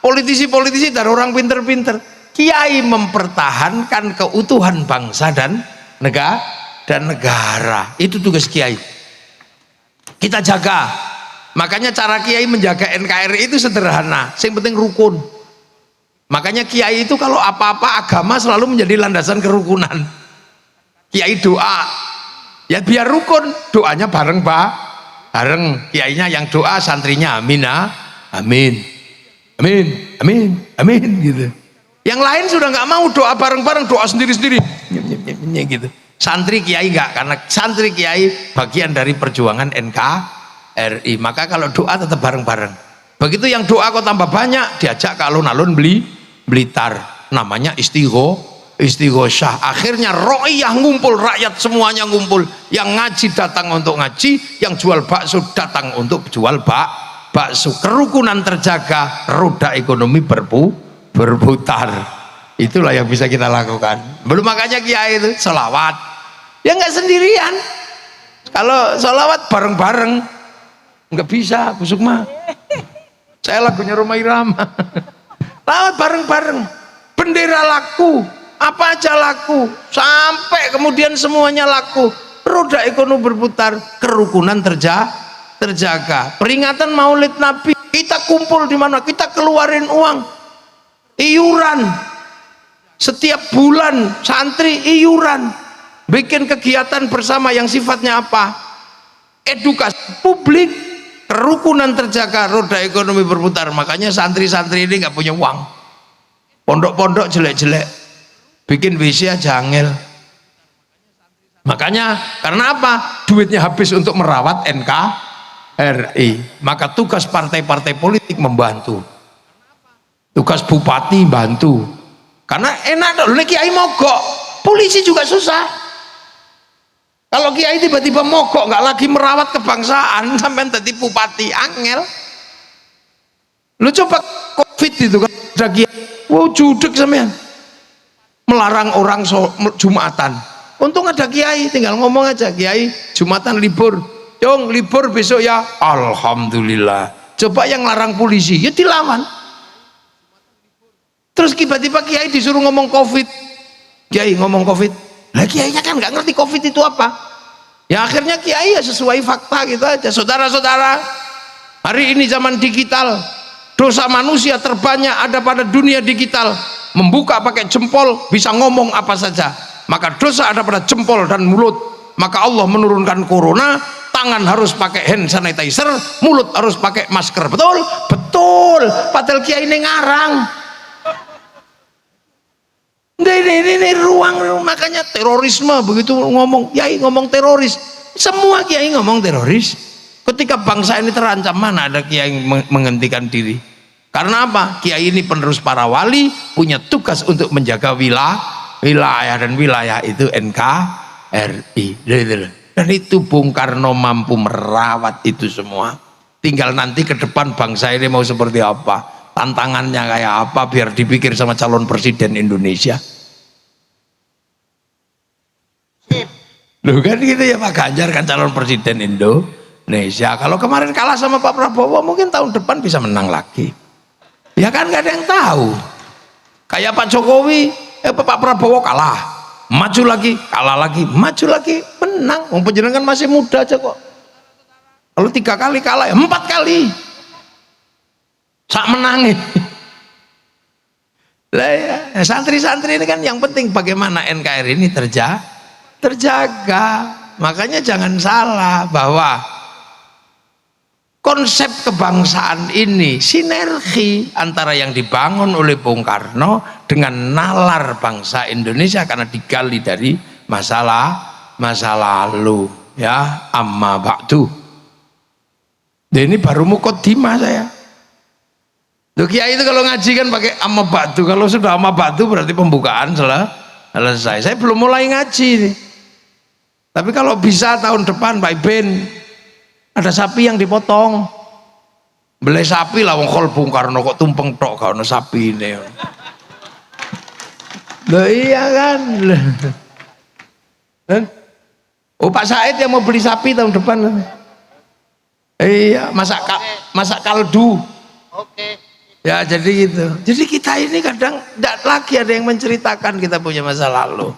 politisi-politisi dan orang pinter-pinter. Kiai mempertahankan keutuhan bangsa dan negara. Itu tugas kiai. Kita jaga. Makanya cara kiai menjaga NKRI itu sederhana. Yang penting rukun. Makanya kiai itu kalau apa-apa agama selalu menjadi landasan kerukunan. Kiai doa, ya biar rukun, doanya bareng kiainya yang doa, santrinya amin, amin, amin, amin, amin gitu. Yang lain sudah nggak mau doa bareng-bareng, doa sendiri-sendiri gitu. Santri kiai enggak, karena santri kiai bagian dari perjuangan NKRI. Maka kalau doa tetap bareng-bareng. Begitu yang doa kok tambah banyak, diajak ke alun-alun Blitar, namanya istighosah. Akhirnya ro'iyah ngumpul, rakyat semuanya ngumpul. Yang ngaji datang untuk ngaji, yang jual bakso datang untuk jual bakso. Kerukunan terjaga, roda ekonomi berputar. Itulah yang bisa kita lakukan. Belum makanya kiai itu sholawat. Ya nggak sendirian. Kalau sholawat bareng-bareng nggak bisa, Bu Sukma. Saya lagunya Rhoma Irama. Lawat bareng-bareng, bendera laku, apa aja laku, sampai kemudian semuanya laku, roda ekonomi berputar, kerukunan terjaga. Peringatan Maulid Nabi, kita kumpul di mana, kita keluarin uang, iuran, setiap bulan santri iuran, bikin kegiatan bersama yang sifatnya apa? Edukasi publik. Kerukunan terjaga, roda ekonomi berputar. Makanya santri-santri ini nggak punya uang. Pondok-pondok jelek-jelek, bikin WC aja angel. Makanya karena apa? Duitnya habis untuk merawat NKRI. Maka tugas partai-partai politik membantu. Tugas bupati bantu. Karena enak dong, kiai mogok, polisi juga susah. Kalau kiai tiba-tiba mogok, nggak lagi merawat kebangsaan, sampai tadi bupati angel. Lu coba COVID itu kan ada kiai, wow judek sampean, melarang orang Jumatan. Untung ada kiai, tinggal ngomong aja, kiai Jumatan libur, Yong libur besok ya, alhamdulillah. Coba yang larang polisi, ya dilawan. Terus tiba-tiba kiai disuruh ngomong COVID, kiai ngomong COVID. Lah kiainya kan nggak ngerti COVID itu apa. Ya akhirnya kiai ya sesuai fakta gitu aja. Saudara-saudara, hari ini zaman digital, dosa manusia terbanyak ada pada dunia digital. Membuka pakai jempol bisa ngomong apa saja. Maka dosa ada pada jempol dan mulut. Maka Allah menurunkan corona, tangan harus pakai hand sanitizer, mulut harus pakai masker. Betul? Betul. Padahal kiai ini ngarang. Ini ruang, makanya terorisme begitu ngomong kiai ngomong teroris, semua kiai ngomong teroris. Ketika bangsa ini terancam, mana ada kiai menghentikan diri? Karena apa? Kiai ini penerus para wali, punya tugas untuk menjaga wilayah dan wilayah itu NKRI. Dan itu Bung Karno mampu merawat itu semua. Tinggal nanti ke depan bangsa ini mau seperti apa, tantangannya kayak apa, biar dipikir sama calon presiden Indonesia. Loh kan gitu ya, Pak Ganjar kan calon presiden Indonesia. Kalau kemarin kalah sama Pak Prabowo, mungkin tahun depan bisa menang lagi. Ya kan nggak ada yang tahu. Kayak Pak Jokowi, Pak Prabowo kalah, maju lagi, kalah lagi, maju lagi, menang. Wong panjenengan masih muda aja kok. Kalau 3 kali kalah ya 4 kali. Sak menangi. Lah ya, santri-santri ini kan yang penting bagaimana NKRI ini terjaga. Makanya jangan salah bahwa konsep kebangsaan ini sinergi antara yang dibangun oleh Bung Karno dengan nalar bangsa Indonesia karena digali dari masa lalu ya. Amma ba'du. Dan ini baru mukaddimah saya. Loh, kiai itu kalau ngaji kan pakai amma ba'du. Kalau sudah amma ba'du berarti pembukaan selesai. Saya belum mulai ngaji nih. Tapi kalau bisa tahun depan Pak Iben ada sapi yang dipotong, beli sapi lah, wong Bung Karno kok tumpeng tok gak ono sapi ini. Loh iya kan. Oh Pak Said yang mau beli sapi tahun depan. Iya, masak kaldu. Oke. Ya jadi gitu. Jadi kita ini kadang tidak lagi ada yang menceritakan kita punya masa lalu.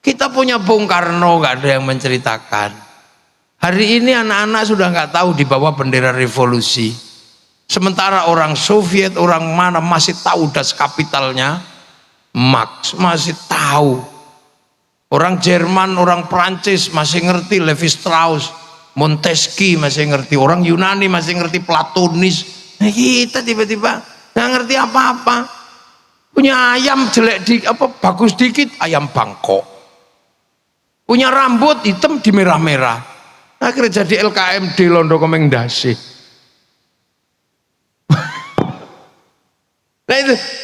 Kita punya Bung Karno, nggak ada yang menceritakan. Hari ini anak-anak sudah nggak tahu di bawah bendera revolusi. Sementara orang Soviet, orang mana masih tahu das kapitalnya, Marx masih tahu. Orang Jerman, orang Prancis masih ngerti Levi Strauss, Montesquieu masih ngerti. Orang Yunani masih ngerti Platonis. Nah, kita tiba-tiba nggak ngerti apa-apa. Punya ayam jelek bagus dikit, ayam Bangkok. Punya rambut hitam di merah-merah. Akhirnya jadi LKMD Londo Komeng Dasi. Nah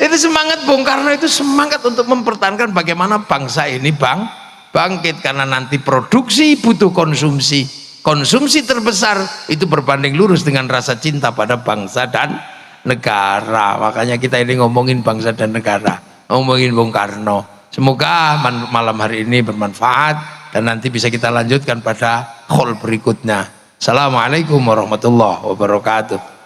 itu semangat Bung Karno, itu semangat untuk mempertahankan bagaimana bangsa ini bangkit, karena nanti produksi butuh konsumsi. Konsumsi terbesar itu berbanding lurus dengan rasa cinta pada bangsa dan negara. Makanya kita ini ngomongin bangsa dan negara, ngomongin Bung Karno. Semoga malam hari ini bermanfaat dan nanti bisa kita lanjutkan pada call berikutnya. Assalamualaikum warahmatullahi wabarakatuh.